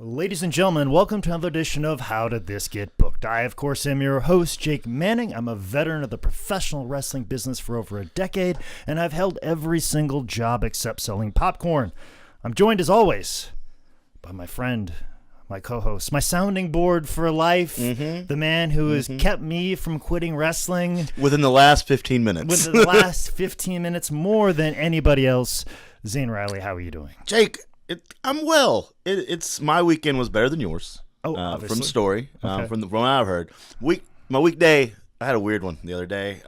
Ladies and gentlemen, welcome to another edition of How Did This Get Booked? I, of course, am your host, Jake Manning. I'm a veteran of the professional wrestling business for over a decade, and I've held every single job except selling popcorn. I'm joined, as always, by my friend, my co-host, my sounding board for life, the man who has kept me from quitting wrestling. Within the last 15 minutes. Within the last 15 minutes, more than anybody else. Zane Riley, how are you doing? Jake, I'm well. It's my weekend was better than yours. Oh, from the story, Okay. from what I've heard. My weekday, I had a weird one the other day.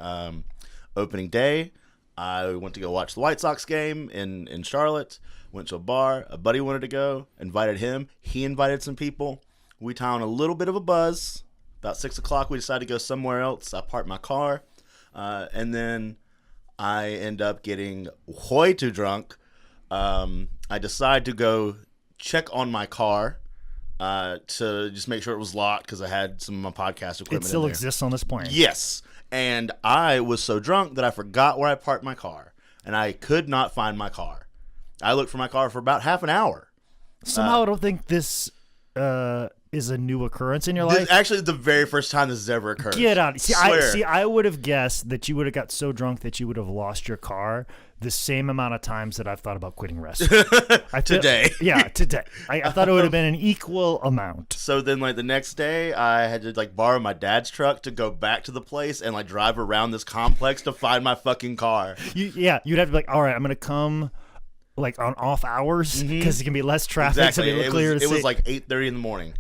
Opening day, I went to go watch the White Sox game in Charlotte. Went to a bar. A buddy wanted to go. Invited him. He invited some people. We tied on a little bit of a buzz. About 6 o'clock, we decided to go somewhere else. I parked my car, and then I end up getting way too drunk. I decided to go check on my car to just make sure it was locked because I had some of my podcast equipment. It still in there. exists on this point. Yes, and I was so drunk that I forgot where I parked my car, and I could not find my car. I looked for my car for about half an hour. Somehow I don't think this is a new occurrence in your life. Actually, the very first time this has ever occurred. Get out. Swear. I would have guessed that you would have got so drunk that you would have lost your car the same amount of times that I've thought about quitting wrestling. Today. Today. I thought it would have been an equal amount. So then, the next day, I had to, borrow my dad's truck to go back to the place and, drive around this complex to find my fucking car. You'd have to be like, all right, I'm going to come, on off hours because it can be less traffic. Exactly. So It was 8:30 in the morning.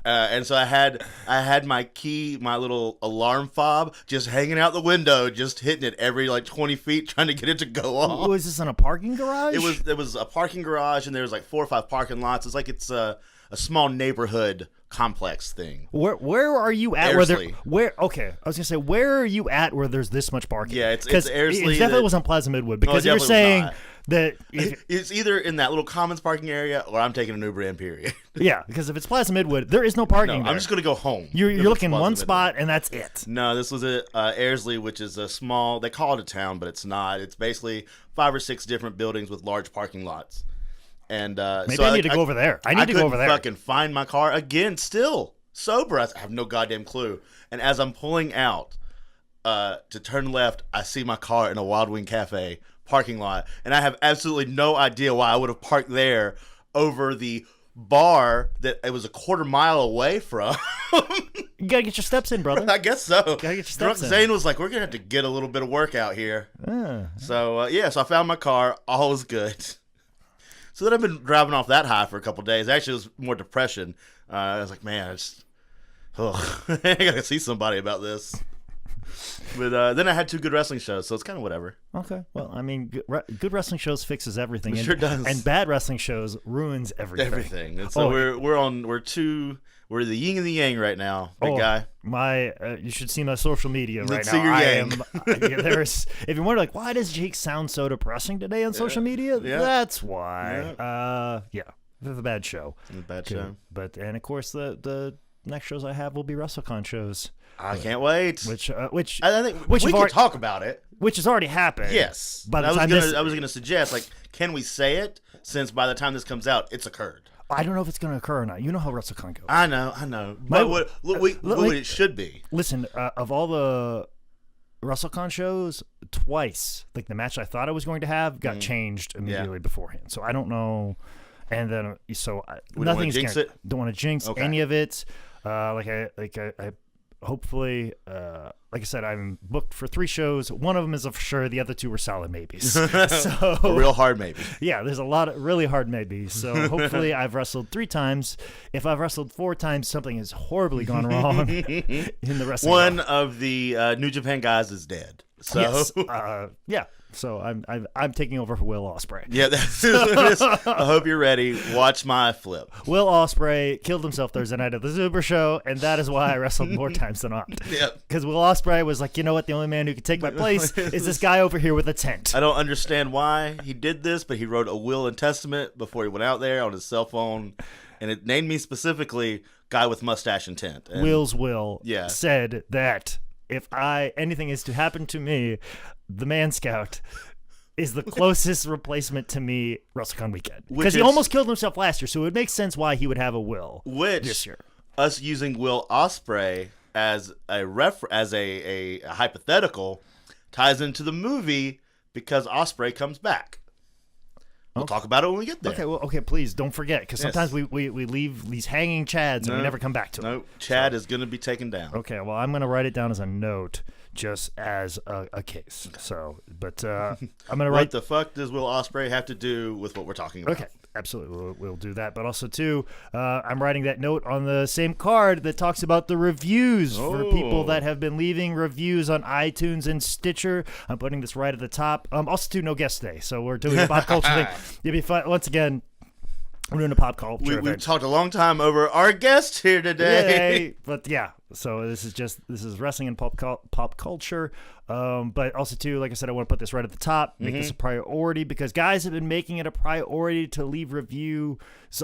And so I had my key, my little alarm fob, just hanging out the window, just hitting it every 20 feet, trying to get it to go off. Was this in a parking garage? It was a parking garage, and there was 4 or 5 parking lots. It's a small neighborhood complex thing. Where are you at? Airsley. Okay, I was gonna say, where are you at where there's this much parking? Yeah, it's Airsley. It definitely wasn't Plaza Midwood because you're saying that it's either in that little Commons parking area or I'm taking an Uber in, period. Yeah, because if it's Plaza Midwood, there is no parking. No, I'm just gonna go home. You're looking one spot and that's it. No, this was at Airsley, which is a small. They call it a town, but it's not. It's basically 5 or 6 different buildings with large parking lots. And maybe I need to go over there. I need to go over there. Fucking find my car again. Still sober. I have no goddamn clue. And as I'm pulling out to turn left, I see my car in a Wild Wing Cafe parking lot, and I have absolutely no idea why I would have parked there over the bar that it was a quarter mile away from. You gotta get your steps in, brother. I guess so. Gotta get your steps in. Zane was like, "We're gonna have to get a little bit of workout here." So so I found my car. All was good. So then I've been driving off that high for a couple of days. Actually, it was more depression. I was like, man, I gotta see somebody about this. But then I had 2 good wrestling shows, so it's kind of whatever. Okay. Well, I mean, good wrestling shows fixes everything. It sure does. And bad wrestling shows ruins everything. Everything. And so we're the yin and the yang right now, big guy. You should see my social media right Let's now. see your yang. If you're wondering, why does Jake sound so depressing today on social media? Yeah. That's why. It's a bad show. But of course the next shows I have will be WrestleCon shows. I can't wait. Which I think we can talk about it. Which has already happened. Yes. But I was gonna suggest, can we say it? Since by the time this comes out, it's occurred. I don't know if it's going to occur or not. You know how WrestleCon goes. I know. But what it should be. Listen, of all the WrestleCon shows, twice, the match I thought I was going to have got changed immediately beforehand. So I don't know. And then, nothing's going to don't want to jinx any of it. I hopefully, like I said, I'm booked for 3 shows. One of them is for sure. The other 2 were solid maybes. So a real hard maybe. Yeah, there's a lot of really hard maybes. So hopefully I've wrestled 3 times. If I've wrestled 4 times, something has horribly gone wrong in the wrestling. One of the New Japan guys is dead. So yes. Yeah. So I'm taking over for Will Ospreay. Yeah, I hope you're ready. Watch my flip. Will Ospreay killed himself Thursday night at the Super Show, and that is why I wrestled more times than not. Yeah. Because Will Ospreay was like, you know what? The only man who can take my place is this guy over here with a tent. I don't understand why he did this, but he wrote a will and testament before he went out there on his cell phone, and it named me specifically guy with mustache and tent. And Will's will said that if anything is to happen to me, the Man Scout is the closest replacement to me WrestleCon weekend. Which Because he is- almost killed himself last year, so it would make sense why he would have a Will Which this year. us using Will Ospreay as a hypothetical ties into the movie because Ospreay comes back. We'll talk about it when we get there. Okay, please don't forget, because sometimes we leave these hanging chads and we never come back to them. No, Chad is going to be taken down. Okay, well, I'm going to write it down as a note, just as a case. So, but I'm going to What write. the fuck does Will Ospreay have to do with what we're talking about? Okay, absolutely, we'll do that. But also, too, I'm writing that note on the same card that talks about the reviews for people that have been leaving reviews on iTunes and Stitcher. I'm putting this right at the top. Also, too, no guest today, so we're doing a pop culture thing. It'll be fun. Once again, we're doing a pop culture We event. talked a long time over our guest here today. Yay. But yeah, so this is wrestling and pop culture. But also too, like I said, I want to put this right at the top, make this a priority, because guys have been making it a priority to leave reviews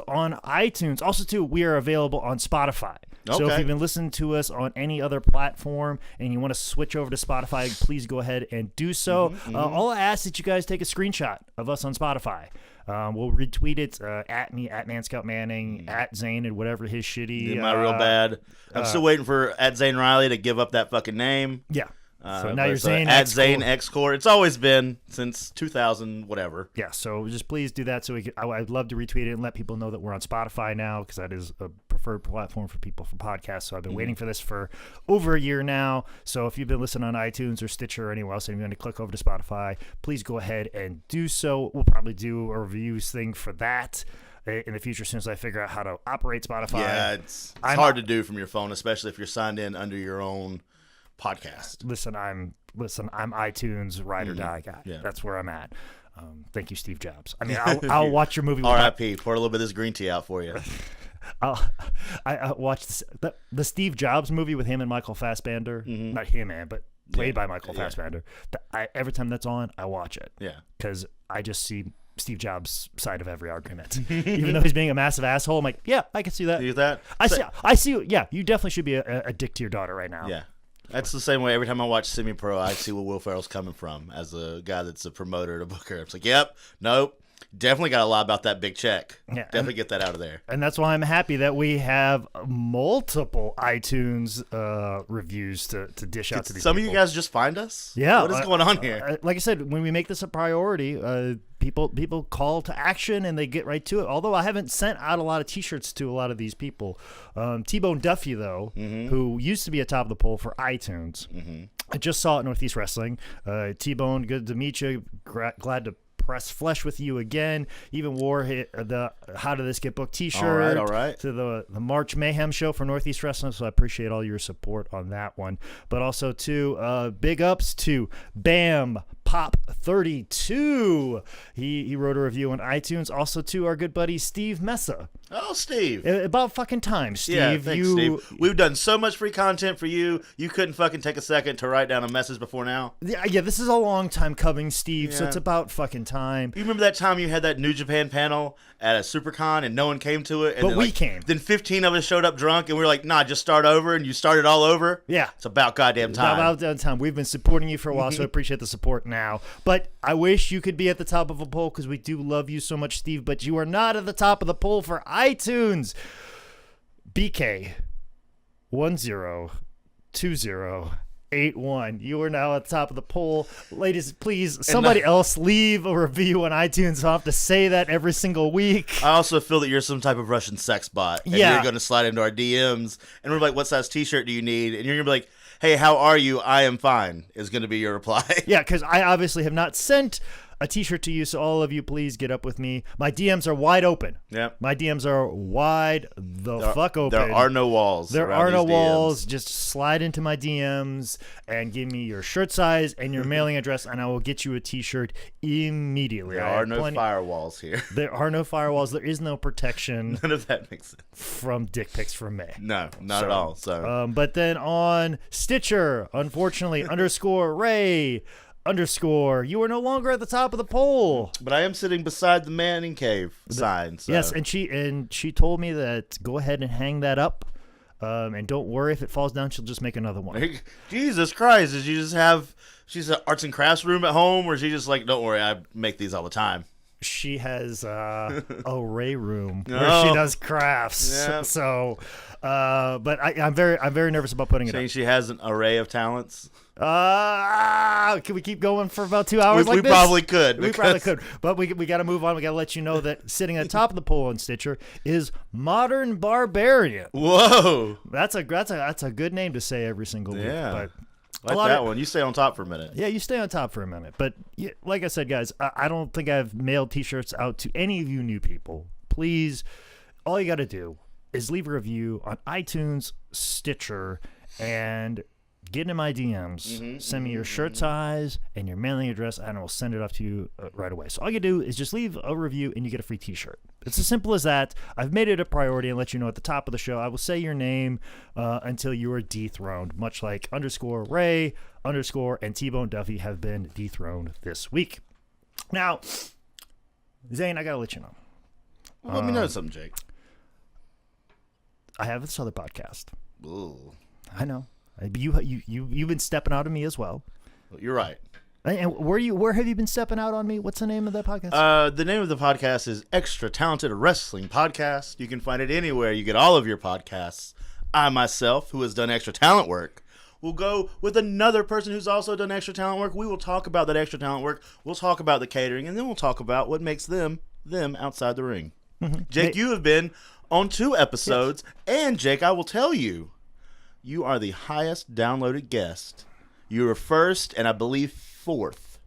on iTunes. Also too, we are available on Spotify. So if Okay. you've been listening to us on any other platform and you want to switch over to Spotify, please go ahead and do so. All I ask is that you guys take a screenshot of us on Spotify. We'll retweet it at me, at ManScoutManning, at Zane, and whatever his shitty. Am I real bad? I'm still waiting for at Zane Riley to give up that fucking name. Yeah. So now But you're it's, Zane at X Zane Core. X Core. It's always been since 2000, whatever. Yeah, so just please do that. So I'd love to retweet it and let people know that we're on Spotify now, because that is a preferred platform for people for podcasts. So I've been waiting for this for over a year now. So if you've been listening on iTunes or Stitcher or anywhere else and you're going to click over to Spotify, please go ahead and do so. We'll probably do a reviews thing for that in the future as soon as I figure out how to operate Spotify. Yeah, it's hard to do from your phone, especially if you're signed in under your own podcast. Listen, I'm iTunes ride or die guy. Yeah. That's where I'm at. Thank you, Steve Jobs. I mean, I'll watch your movie. R.I.P. Pour a little bit of this green tea out for you. I watched the Steve Jobs movie with him and Michael Fassbender. Not him, man, but played by Michael Fassbender. Every time that's on, I watch it. Yeah. Because I just see Steve Jobs' side of every argument. Even though he's being a massive asshole, I'm like, yeah, I can see that. See that? I see. Yeah, you definitely should be a dick to your daughter right now. Yeah. That's the same way every time I watch Semi-Pro, I see where Will Ferrell's coming from as a guy that's a promoter to booker. It's like, yep, nope, definitely got to lie about that big check. Yeah, Definitely get that out of there. And that's why I'm happy that we have multiple iTunes reviews to dish out to these Some people. of you guys just find us? Yeah. What is going on here? Like I said, when we make this a priority, people call to action and they get right to it. Although I haven't sent out a lot of T-shirts to a lot of these people. T-Bone Duffy, though, who used to be atop of the poll for iTunes, I just saw it at Northeast Wrestling. T-Bone, good to meet you. Glad to press flesh with you again. Even wore the How Did This Get Booked T-shirt All right. to the March Mayhem show for Northeast Wrestling, so I appreciate all your support on that one. But also, too, big ups to Bam Pop 32. He wrote a review on iTunes. Also, to our good buddy Steve Messa. Oh, Steve. About fucking time, Steve. Yeah, thanks, Steve. We've done so much free content for you. You couldn't fucking take a second to write down a message before now. Yeah, this is a long time coming, Steve, so Yeah. it's about fucking time. You remember that time you had that New Japan panel at a SuperCon and no one came to it? And But then, we came. Then 15 of us showed up drunk and we were like, nah, just start over. And you started all over? Yeah. It's about goddamn time. About time. We've been supporting you for a while, so I appreciate the support now. But I wish you could be at the top of a poll because we do love you so much, Steve. But you are not at the top of the poll for iTunes. BK 102081. You are now at the top of the poll. Ladies, please, somebody else leave a review on iTunes. I'll have to say that every single week. I also feel that you're some type of Russian sex bot. And Yeah. you're going to slide into our DMs. And we're like, what size t-shirt do you need? And you're going to be like, hey, how are you? I am fine, is going to be your reply. Yeah, because I obviously have not sent a T-shirt to you, so all of you, please get up with me. My DMs are wide open. Yep. My DMs are wide fuck open. There are no walls. There around are no these DMs. walls. Just slide into my DMs and give me your shirt size and your mailing address, and I will get you a T-shirt immediately. There are no firewalls here. There are no firewalls. There is no protection None of that makes sense. from dick pics from me. No, not at all. So But then on Stitcher, unfortunately, _Ray_ you are no longer at the top of the poll. But I am sitting beside the Manning Cave sign. So. Yes, and she told me that go ahead and hang that up And don't worry if it falls down, she'll just make another one. Jesus Christ, did you just have, she's an arts and crafts room at home, or is she just like, don't worry, I make these all the time? She has a Ray room where she does crafts. Yeah. So, but I'm very nervous about putting it Saying up. she has an array of talents. Can we keep going for about 2 hours We like this? probably could. We probably could, but we got to move on. We got to let you know that sitting at the top of the poll on Stitcher is Modern Barbarian. Whoa, That's a good name to say every single week. yeah. But Like that one. You stay on top for a minute. yeah, you stay on top for a minute. But yeah, like I said, guys, I don't think I've mailed T-shirts out to any of you new people. Please, all you got to do is leave a review on iTunes, Stitcher, and get in my DMs. Send me your shirt size and your mailing address, and I will send it up to you right away. So all you do is just leave a review, and you get a free T-shirt. It's as simple as that. I've made it a priority and let you know at the top of the show. I will say your name until you are dethroned, much like _Ray, and T-Bone Duffy have been dethroned this week. Now, Zane, I got to let you know. Well, let me know something, Jake. I have this other podcast. Ooh. I know. You've been stepping out on me as well. You're right. And where have you been stepping out on me? What's the name of that podcast? The name of the podcast is Extra Talented Wrestling Podcast. You can find it anywhere you get all of your podcasts. I myself, who has done extra talent work, will go with another person who's also done extra talent work. We will talk about that extra talent work. We'll talk about the catering, and then we'll talk about what makes them outside the ring. Jake, you have been on 2 episodes, and Jake, I will tell you, you are the highest downloaded guest. You were first, and I believe 4th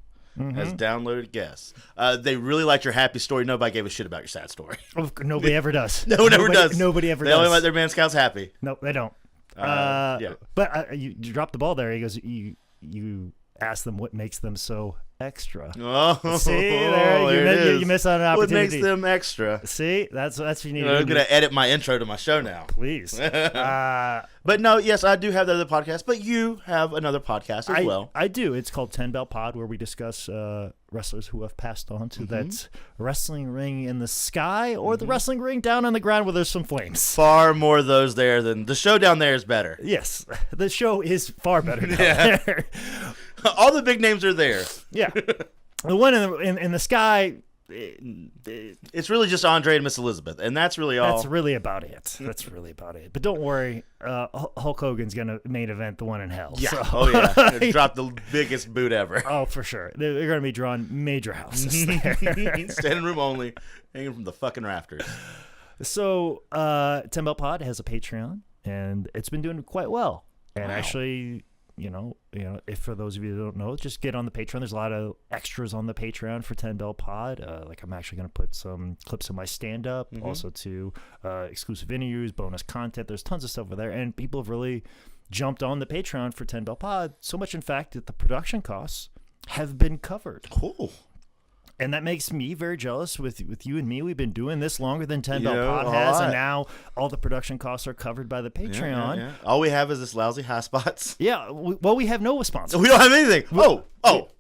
as downloaded guest. They really liked your happy story. Nobody gave a shit about your sad story. Nobody ever does. Nobody ever does. Nobody ever They does. only let their man scouts happy. No, they don't. Yeah. But you dropped the ball there. He goes, you asked them what makes them so extra. Oh, See, there you miss on an What opportunity. makes them extra? See, that's what you need I'm to do. going to edit my intro to my show now. Please. But no, yes, I do have the other podcast, but you have another podcast as well. I do. It's called 10 Bell Pod, where we discuss wrestlers who have passed on to that wrestling ring in the sky or the wrestling ring down on the ground where there's some flames. Far more of those there than the show down there is better. Yes, the show is far better down there. All the big names are there. Yeah. The one in the sky, It's really just Andre and Miss Elizabeth, and that's really all. that's really about it. That's really about it. But don't worry, Hulk Hogan's going to main event the one in hell. Yeah. So. Oh, yeah. Drop the biggest boot ever. Oh, for sure. They're going to be drawing major houses there. Standing room only, hanging from the fucking rafters. So, 10 Bell Pod has a Patreon, and it's been doing quite well. And Wow. actually, you know, if for those of you who don't know, just get on the Patreon. There's a lot of extras on the Patreon for 10 Bell Pod. Like I'm actually going to put some clips of my stand-up, also to exclusive interviews, bonus content. There's tons of stuff over there, and people have really jumped on the Patreon for 10 Bell Pod. So much, in fact, that the production costs have been covered. Cool. And that makes me very jealous with you and me. We've been doing this longer than 10 Bell Yeah, Pod a has, lot. and now all the production costs are covered by the Patreon. Yeah. All we have is this lousy high spots. Yeah, we have no sponsors. We don't have anything.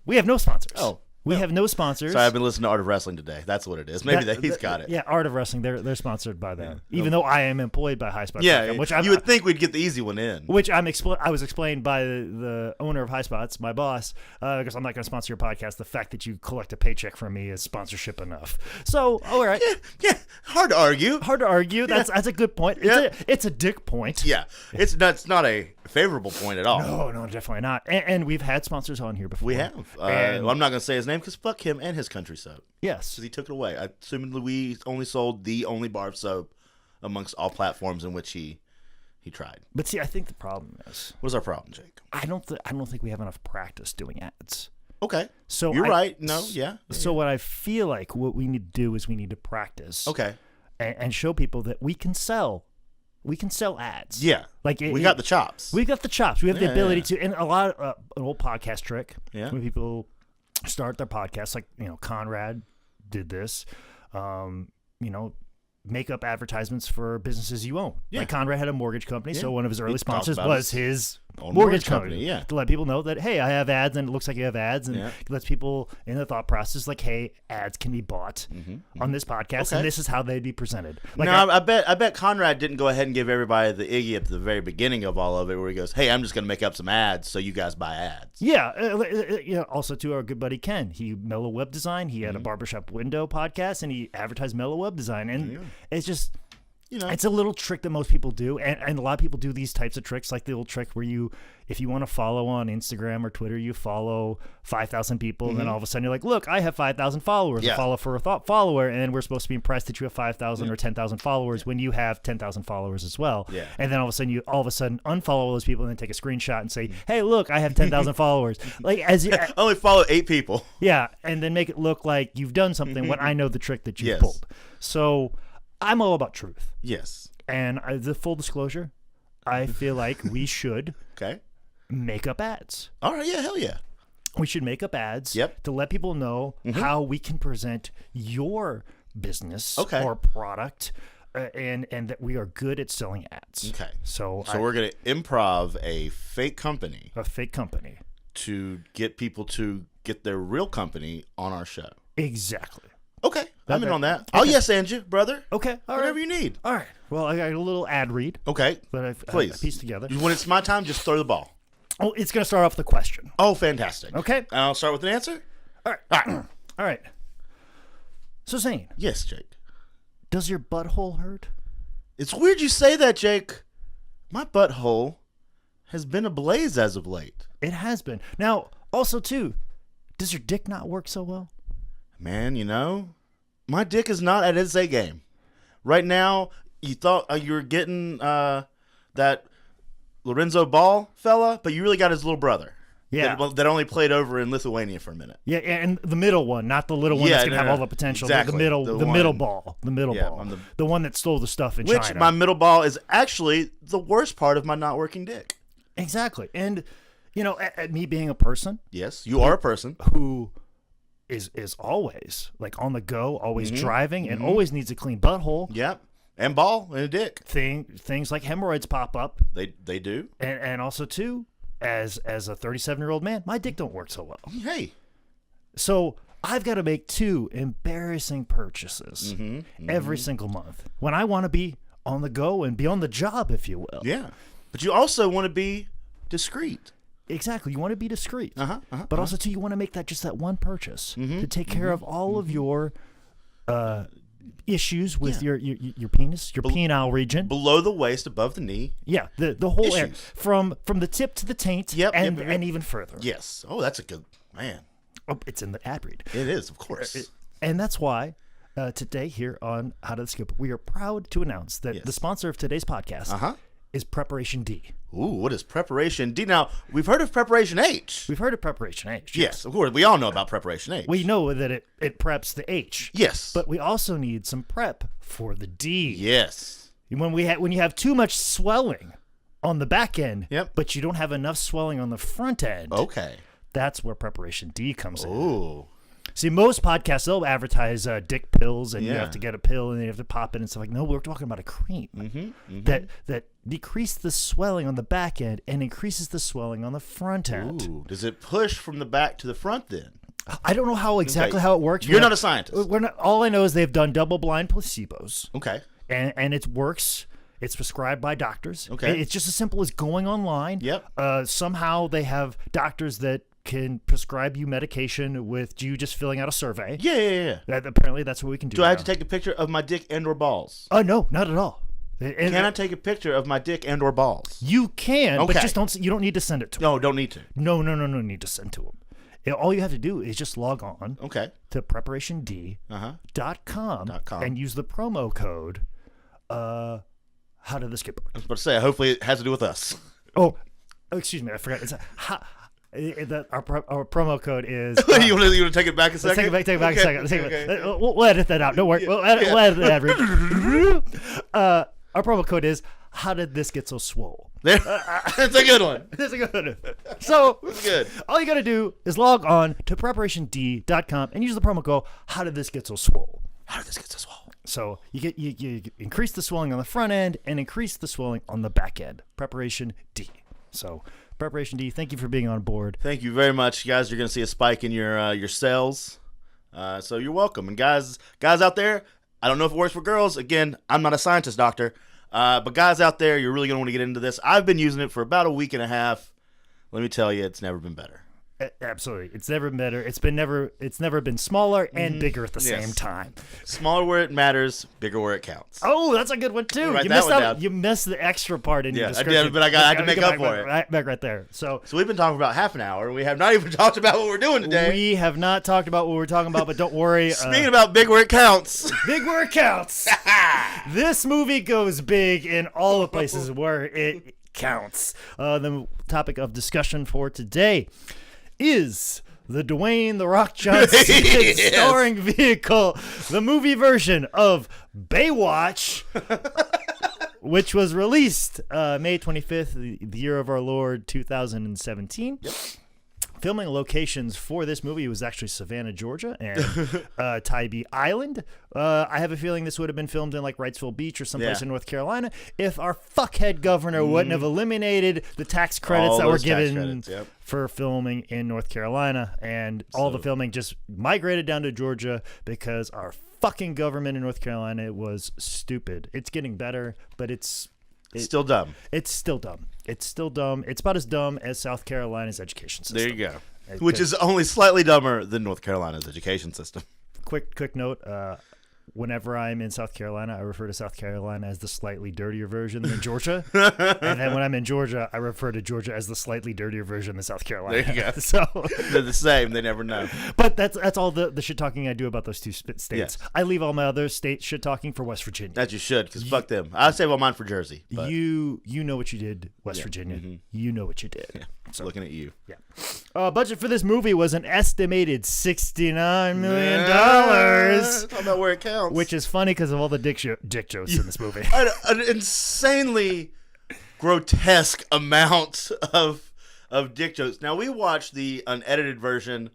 We have no sponsors. Oh, we have no sponsors. Sorry, I've been listening to Art of Wrestling today. That's what it is. Maybe he's got it. Yeah, Art of Wrestling. They're sponsored by them. Even though I am employed by High Spots. Yeah, which you would think we'd get the easy one in. Which I was explained by the owner of High Spots, my boss, because I'm not going to sponsor your podcast. The fact that you collect a paycheck from me is sponsorship enough. So, all right. Yeah, hard to argue. Hard to argue. That's a good point. It's a dick point. Yeah, it's not a favorable point at all. No, definitely not. And we've had sponsors on here before. We have. Well, I'm not going to say his name because fuck him and his country soap. Yes. Because he took it away. I assume we only sold the only bar of soap amongst all platforms in which he tried. But see, I think the problem is, What is our problem, Jake? I don't think we have enough practice doing ads. Okay. So You're right. No, yeah. So what I feel like what we need to do is we need to practice. Okay. And show people that we can sell. We can sell ads. Yeah. Like we got the chops. We got the chops. We have the ability yeah. to. And a lot of an old podcast trick. Yeah. When people start their podcasts, like Conrad did this. Make up advertisements for businesses you own. Yeah. Like Conrad had a mortgage company, so one of his early talked sponsors about was it. his mortgage company. Yeah. To let people know that, hey, I have ads, and it looks like you have ads, and Yeah. it lets people in the thought process like, hey, ads can be bought on this podcast, and this is how they'd be presented. Like Now, I bet Conrad didn't go ahead and give everybody the Iggy at the very beginning of all of it, where he goes, "Hey, I'm just going to make up some ads so you guys buy ads." Yeah, also to our good buddy Ken, he Mellow Web Design. He had a barbershop window podcast, and he advertised Mellow Web Design, and it's just. It's a little trick that most people do, and a lot of people do these types of tricks, like the old trick where if you want to follow on Instagram or Twitter, you follow 5,000 people, and then all of a sudden you're like, look, I have 5,000 followers. Yeah. Follow for a follower, and we're supposed to be impressed that you have 5,000 or 10,000 followers when you have 10,000 followers as well. Yeah. And then all of a sudden unfollow all those people and then take a screenshot and say, hey, look, I have 10,000 followers. Like as you, I only follow 8 people. yeah, and then make it look like you've done something when I know the trick that you've Yes. pulled. So I'm all about truth. Yes. And the full disclosure, I feel like we should Okay. make up ads. All right. Yeah. Hell yeah. We should make up ads Yep. to let people know how we can present your business Okay. or product, and that we are good at selling ads. Okay. So We're going to improv a fake company a fake company. to get people to get their real company on our show. Exactly. Okay. I'm in on that. I'll yes and you, brother. Okay. All Whatever right. you need. All right. Well, I got a little ad read Okay. that I've Please. pieced together. When it's my time, just throw the ball. Oh, it's going to start off with a question. Oh, fantastic. Okay. And I'll start with an answer. All right. All right. All right. So, Zane, Yes, Jake. does your butthole hurt? It's weird you say that, Jake. My butthole has been ablaze as of late. It has been. Now, also, too, does your dick not work so well? Man, my dick is not at its A game. Right now, you thought you were getting that Lorenzo Ball fella, but you really got his little brother. Yeah. That only played over in Lithuania for a minute. Yeah, and the middle one, not the little one Yeah, that's gonna no, have no. all the potential. Exactly. The middle, The the middle one- ball, the middle Yeah, ball, on the one that stole the stuff in Which China. my middle ball is actually the worst part of my not working dick. Exactly, and at me being a person Yes, you are a person. who is always like on the go, always driving, and always needs a clean butthole. Yep. And ball and a dick. Things like hemorrhoids pop up, They do. and also too, as a 37-year-old man, my dick don't work so well. Hey. So I've got to make 2 embarrassing purchases every single month when I want to be on the go and be on the job, if you will. Yeah. But you also want to be discreet. Exactly. You want to be discreet. But also, too, you want to make that one purchase to take care of all of your issues with your penis, your penile region. Below the waist, above the knee. Yeah, the whole area. Issues. From the tip to the taint and even further. Yes. Oh, that's a good man. Oh, it's in the ad read. It is, of course. And that's why today here on How to Skip, we are proud to announce that the sponsor of today's podcast is Preparation D. Ooh, what is Preparation D? Now, we've heard of Preparation H. We've heard of Preparation H. Yes, of course. We all know about Preparation H. We know that it preps the H. Yes. But we also need some prep for the D. Yes. When you have too much swelling on the back end, Yep. but you don't have enough swelling on the front end, Okay. that's where Preparation D comes in. Ooh. See, most podcasts, they'll advertise dick pills, and you Yeah. have to get a pill, and you have to pop it and stuff like. No, we're talking about a cream that decreases the swelling on the back end and increases the swelling on the front end. Ooh. Does it push from the back to the front then? I don't know how exactly how it works. You're not a scientist. We're not. All I know is they've done double-blind placebos, Okay. and it works. It's prescribed by doctors. Okay. It's just as simple as going online. Yep. Somehow they have doctors that can prescribe you medication with you just filling out a survey. Yeah. Apparently, that's what we can do. Do I have to take a picture of my dick and or balls? Oh no, not at all. Can I take a picture of my dick and or balls? You can, but Okay. just don't. You don't need to send it to them. No, don't need to. No. Need to send to them. All you have to do is just log on Okay. to preparationd.com and use the promo code. How did this get booked? I was about to say, hopefully it has to do with us. Oh, excuse me, I forgot. It's our promo code is. You want to take it back a second? Take it back a second. Okay. We'll edit that out. Don't worry. We'll edit that. Our promo code is How Did This Get So Swole? That's a good one. That's a good one. So That's good. all you got to do is log on to preparationd.com and use the promo code How Did This Get So Swole? How did this get so swole? So you increase the swelling on the front end and increase the swelling on the back end. Preparation D. So Preparation D, thank you for being on board. Thank you very much, you guys. You're gonna see a spike in your cells, so you're welcome. And guys out there, I don't know if it works for girls. Again, I'm not a scientist doctor, but guys out there, you're really gonna want to get into this. I've been using it for about a week and a half. Let me tell you, it's never been better. Absolutely, it's never been better. It's never been smaller and bigger at the same time. Smaller where it matters, bigger where it counts. Oh, that's a good one too. Write that one down. You missed the extra part in your I description. did, but I had to make up for it. Right there. So we've been talking about half an hour, and we have not even talked about what we're doing today. We have not talked about what we're talking about, but don't worry. Speaking about big where it counts. Big where it counts. This movie goes big in all the places where it counts. The topic of discussion for today is the Dwayne "The Rock" Johnson starring vehicle, the movie version of Baywatch, which was released May 25th, the year of our Lord 2017. Yep. Filming locations for this movie was actually Savannah, Georgia, and Tybee Island. I have a feeling this would have been filmed in like Wrightsville Beach or someplace in North Carolina if our fuckhead governor wouldn't have eliminated the tax credits that were given for filming in North Carolina. And all the filming just migrated down to Georgia because our fucking government in North Carolina was stupid. It's getting better, but it's still dumb. It's still dumb. It's about as dumb as South Carolina's education system. There you go. Which is only slightly dumber than North Carolina's education system. Quick note. Whenever I'm in South Carolina, I refer to South Carolina as the slightly dirtier version than Georgia. And then when I'm in Georgia, I refer to Georgia as the slightly dirtier version than South Carolina. There you go. So they're the same. They never know. But that's all the shit talking I do about those two states. Yes. I leave all my other state shit talking for West Virginia. That you should, because fuck them. I save all mine for Jersey. But. You know what you did, West Virginia. Mm-hmm. You know what you did. Yeah. So, looking at you. Yeah. Budget for this movie was an estimated $69 million. Talking about where it counts. Which is funny because of all the dick jokes in this movie. An insanely grotesque amount of dick jokes. Now, we watched the unedited version.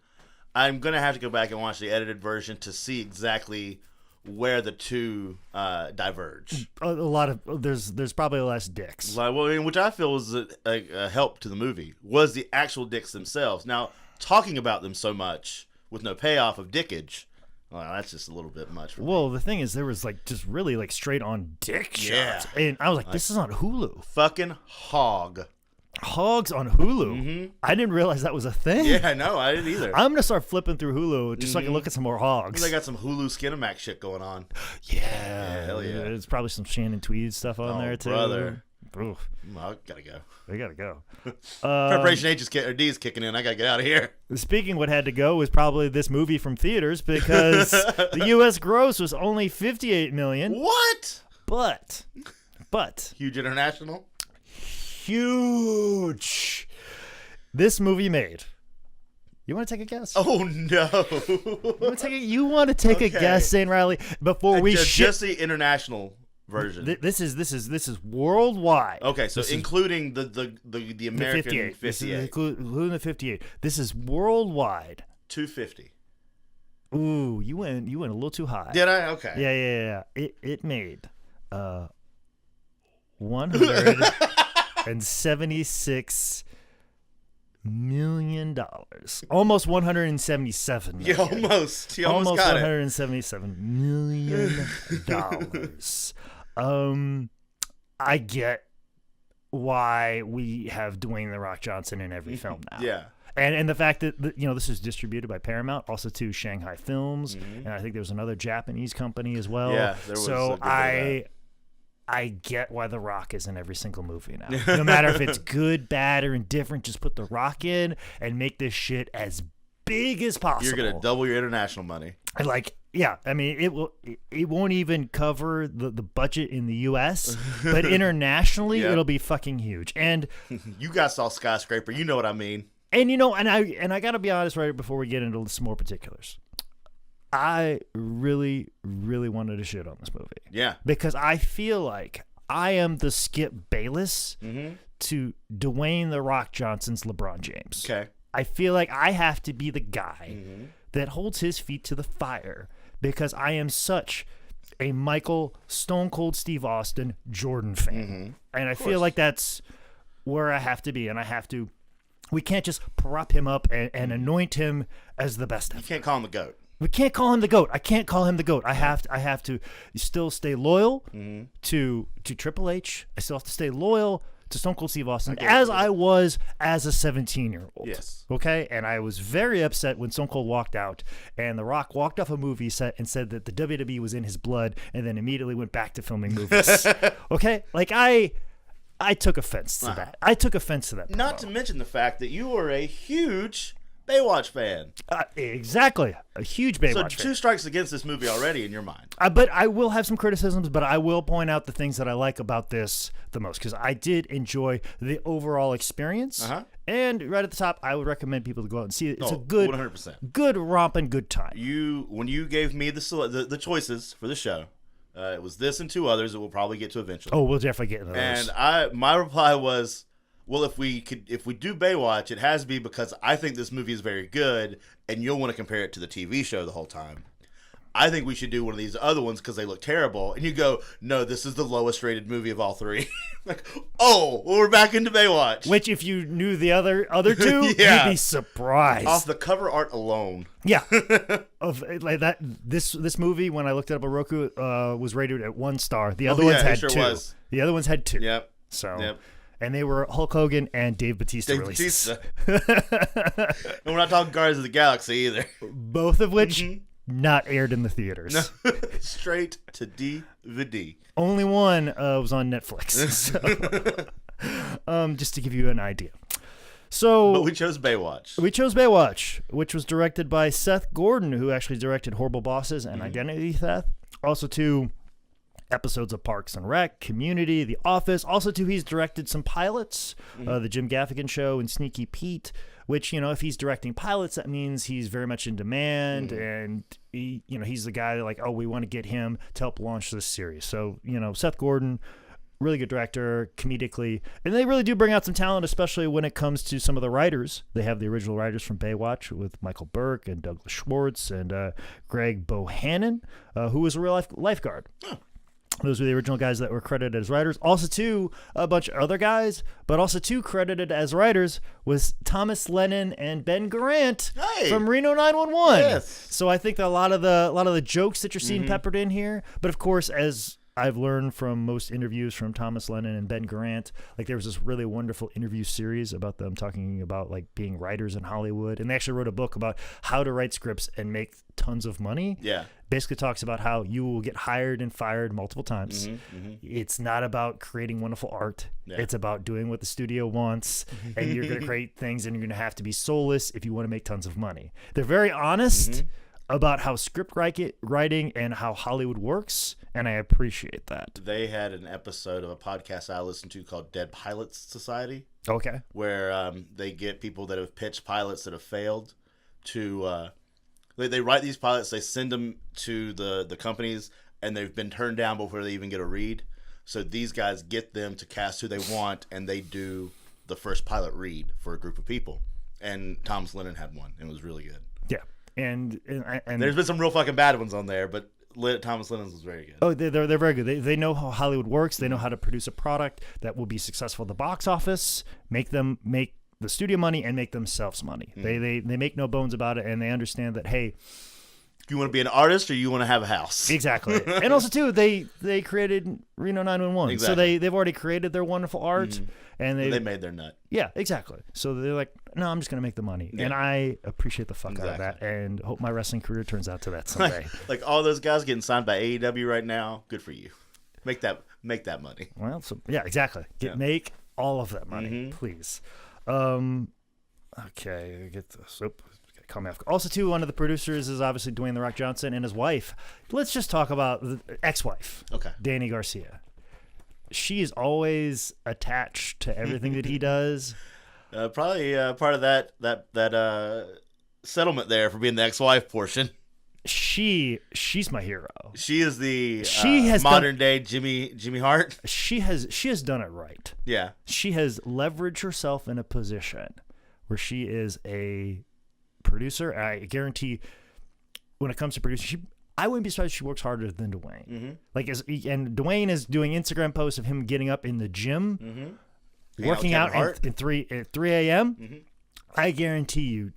I'm going to have to go back and watch the edited version to see exactly where the two diverge. A lot of there's probably less dicks. Which I feel was a help to the movie, was the actual dicks themselves. Now, talking about them so much with no payoff of dickage, well, that's just a little bit much for me. Well, the thing is, there was like just really like straight on dick shots, and I was like, this is on Hulu. Fucking hog. Hogs on Hulu. Mm-hmm. I didn't realize that was a thing. Yeah, no, I didn't either. I'm gonna start flipping through Hulu just so I can look at some more hogs. They got some Hulu Skinamax shit going on. Yeah, hell yeah. There's probably some Shannon Tweed stuff on there too. Brother. Oof. I gotta go. We gotta go. Preparation D is kicking in. I gotta get out of here. Speaking of what had to go was probably this movie from theaters because the U.S. gross was only $58 million. What? But Huge international. Huge. This movie made. You want to take a guess? Oh no! You want to take a guess, Zane Riley? Before we just the international version. This is worldwide. Okay, so including the American 58. Including the 58. This is worldwide. 250. Ooh, you went a little too high. Did I? Okay. Yeah. It made $176 million. Almost $177 million. You almost got $177 million. I get why we have Dwayne "The Rock" Johnson in every film now. Yeah. And the fact that this is distributed by Paramount, also to Shanghai Films, and I think there was another Japanese company as well. Yeah, there was. So I get why The Rock is in every single movie now. No matter if it's good, bad, or indifferent, just put The Rock in and make this shit as big as possible. You're gonna double your international money. It won't even cover the budget in the U.S., but internationally, it'll be fucking huge. And you guys saw Skyscraper, you know what I mean. And I gotta be honest right before we get into some more particulars. I really, really wanted to shit on this movie. Yeah. Because I feel like I am the Skip Bayless to Dwayne "The Rock" Johnson's LeBron James. Okay. I feel like I have to be the guy that holds his feet to the fire because I am such a Michael Stone Cold Steve Austin Jordan fan. And I feel like that's where I have to be, and we can't just prop him up and anoint him as the best. You can't call him the GOAT. We can't call him the GOAT. I can't call him the GOAT. I have to still stay loyal to Triple H. I still have to stay loyal to Stone Cold Steve Austin as I was as a 17-year-old. Yes. Okay? And I was very upset when Stone Cold walked out and The Rock walked off a movie set and said that the WWE was in his blood and then immediately went back to filming movies. Okay? Like, I took offense to that. I took offense to that. Not to mention the fact that you were a huge Baywatch fan. Exactly. A huge Baywatch fan. So 2 strikes against this movie already in your mind. But I will have some criticisms, but I will point out the things that I like about this the most, because I did enjoy the overall experience. And right at the top, I would recommend people to go out and see it. It's a good, 100%. Good romp and good time. When you gave me the choices for the show, it was this and 2 others that we'll probably get to eventually. Oh, we'll definitely get into those. And my reply was, well, if we do Baywatch, it has to be because I think this movie is very good, and you'll want to compare it to the TV show the whole time. I think we should do one of these other ones because they look terrible. And you go, no, this is the lowest rated movie of all 3. Like, well, we're back into Baywatch. Which, if you knew the other 2, you'd be surprised. Off the cover art alone. Yeah. Of like that, this movie, when I looked it up on Roku, was rated at 1 star. The other ones had 2. The other ones had 2. Yep. So. And they were Hulk Hogan and Dave Bautista releases. And we're not talking Guardians of the Galaxy either. Both of which not aired in the theaters. No. Straight to DVD. Only one was on Netflix. So, just to give you an idea. But we chose Baywatch. We chose Baywatch, which was directed by Seth Gordon, who actually directed Horrible Bosses and Identity Theft. Also 2 episodes of Parks and Rec, Community, The Office. Also, too, he's directed some pilots, the Jim Gaffigan Show and Sneaky Pete, which, if he's directing pilots, that means he's very much in demand, and he's the guy that, like, we want to get him to help launch this series. So, Seth Gordon, really good director, comedically, and they really do bring out some talent, especially when it comes to some of the writers. They have the original writers from Baywatch with Michael Burke and Douglas Schwartz and Greg Bohannon, who was a real life lifeguard. Those were the original guys that were credited as writers. Also, too, a bunch of other guys, but also, too, credited as writers was Thomas Lennon and Ben Garant from Reno 911. Yes. So I think that a lot of the jokes that you're seeing peppered in here, but of course, as I've learned from most interviews from Thomas Lennon and Ben Garant, like there was this really wonderful interview series about them talking about like being writers in Hollywood, and they actually wrote a book about how to write scripts and make tons of money. Yeah. Basically talks about how you will get hired and fired multiple times. It's not about creating wonderful art. Yeah. It's about doing what the studio wants, and you're going to create things, and you're going to have to be soulless if you want to make tons of money. They're very honest about how script writing and how Hollywood works, and I appreciate that. They had an episode of a podcast I listened to called Dead Pilots Society. Okay. Where they get people that have pitched pilots that have failed to... They write these pilots, they send them to the companies, and they've been turned down before they even get a read. So these guys get them to cast who they want, and they do the first pilot read for a group of people. And Thomas Lennon had one, and it was really good. Yeah. And there's been some real fucking bad ones on there, but Thomas Lennon's was very good. Oh, they're very good. They know how Hollywood works. They know how to produce a product that will be successful at the box office, make the studio money, and make themselves money. They make no bones about it, and they understand that, hey, you want to be an artist or you want to have a house. Exactly. And also, too, they created Reno 911. Exactly. So they've already created their wonderful art. And they made their nut. Yeah, exactly. So they're like, no, I'm just going to make the money. Yeah. And I appreciate the fuck out of that, and hope my wrestling career turns out to that someday. Like all those guys getting signed by AEW right now, good for you. Make that money. Well, so, yeah, exactly. Make all of that money, please. Okay, get this. Call me off. Also, too, one of the producers is obviously Dwayne "The Rock" Johnson and his wife. Let's just talk about the ex-wife, Dany Garcia. She is always attached to everything that he does. Probably part of that settlement there for being the ex-wife portion. She's my hero. She is the modern day Jimmy Hart. She has done it right. Yeah. She has leveraged herself in a position where she is a producer. I guarantee when it comes to producing, I wouldn't be surprised if she works harder than Dwayne. And Dwayne is doing Instagram posts of him getting up in the gym working out Hart. at 3 a.m., Mm-hmm. I guarantee you,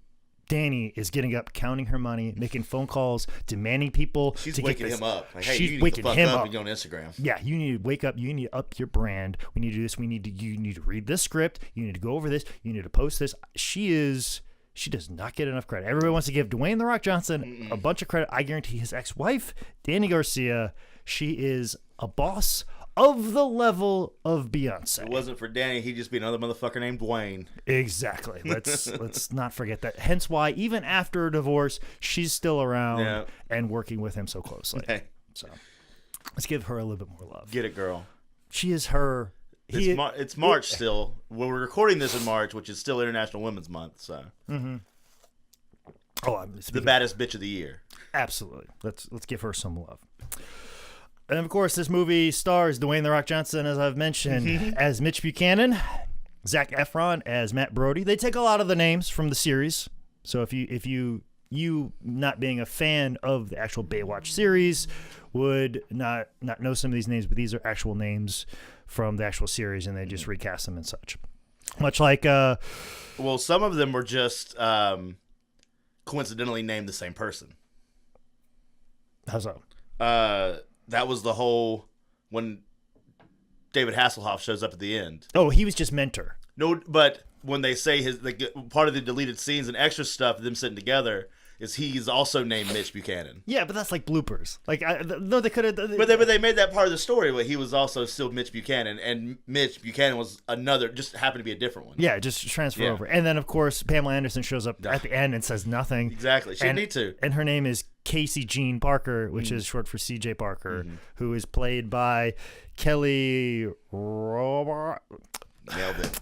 Dany is getting up, counting her money, making phone calls, demanding people She's to waking get this. him up. Like, hey, She's you need waking to fuck him up up. and go on Instagram. Yeah, you need to wake up. You need to up your brand. We need to do this. You need to read this script. You need to go over this. You need to post this. She does not get enough credit. Everybody wants to give Dwayne "The Rock" Johnson a bunch of credit. I guarantee his ex-wife, Dany Garcia, she is a boss of the level of Beyonce. If it wasn't for Dany, he'd just be another motherfucker named Dwayne. Exactly. Let's not forget that. Hence why, even after a divorce, she's still around and working with him so closely. Hey. So let's give her a little bit more love. Get it, girl. She is her. It's March still. Well, we're recording this in March, which is still International Women's Month. So, the baddest bitch of the year. Absolutely. Let's give her some love. And of course, this movie stars Dwayne "The Rock" Johnson, as I've mentioned, as Mitch Buchanan, Zac Efron as Matt Brody. They take a lot of the names from the series. So if you not being a fan of the actual Baywatch series would not know some of these names, but these are actual names from the actual series, and they just recast them and such. Much like well, some of them were just coincidentally named the same person. How's that? That was the whole when David Hasselhoff shows up at the end. Oh, he was just mentor. No, but when they say part of the deleted scenes and extra stuff, them sitting together, is he's also named Mitch Buchanan. Yeah, but that's like bloopers. Like, no, they could have. But they made that part of the story where he was also still Mitch Buchanan, and Mitch Buchanan was another, just happened to be a different one. Yeah, just transfer over. And then, of course, Pamela Anderson shows up at the end and says nothing. Exactly. She didn't need to. And her name is Casey Jean Parker, which is short for CJ Parker, who is played by Kelly Robert. Nailed it.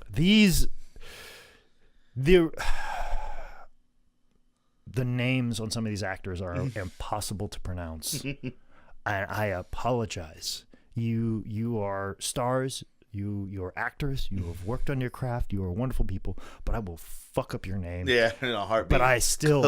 The names on some of these actors are impossible to pronounce. And I apologize. You are stars. You're actors. You have worked on your craft. You are wonderful people. But I will fuck up your name. Yeah, in a heartbeat. But I still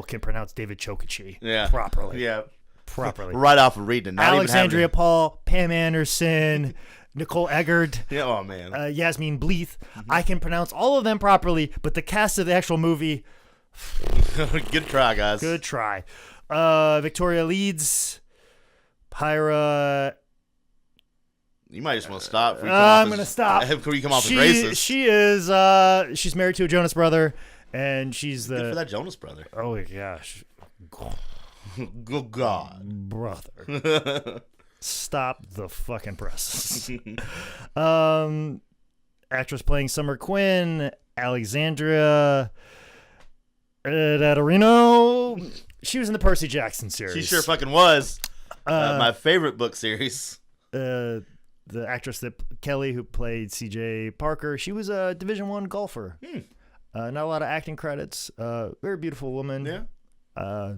can pronounce David Chokichi properly. Yeah. Properly. Right off of reading. Not Alexandria even Paul, Pam Anderson, Nicole Eggert. Yeah, oh man. Yasmin Bleeth. I can pronounce all of them properly, but the cast of the actual movie. Good try, guys. Good try. Victoria Leeds, Pyra. You might just want to stop. I'm going to stop. Before you come off as racist. She is. She's married to a Jonas brother, and she's the. Good for that Jonas brother. Oh gosh. Good God. Brother. Stop the fucking presses. Actress playing Summer Quinn, Alexandria Daddarino. She was in the Percy Jackson series. She sure fucking was. My favorite book series. The actress that Kelly, who played CJ Parker, she was a Division I golfer. Not a lot of acting credits. Very beautiful woman. Yeah.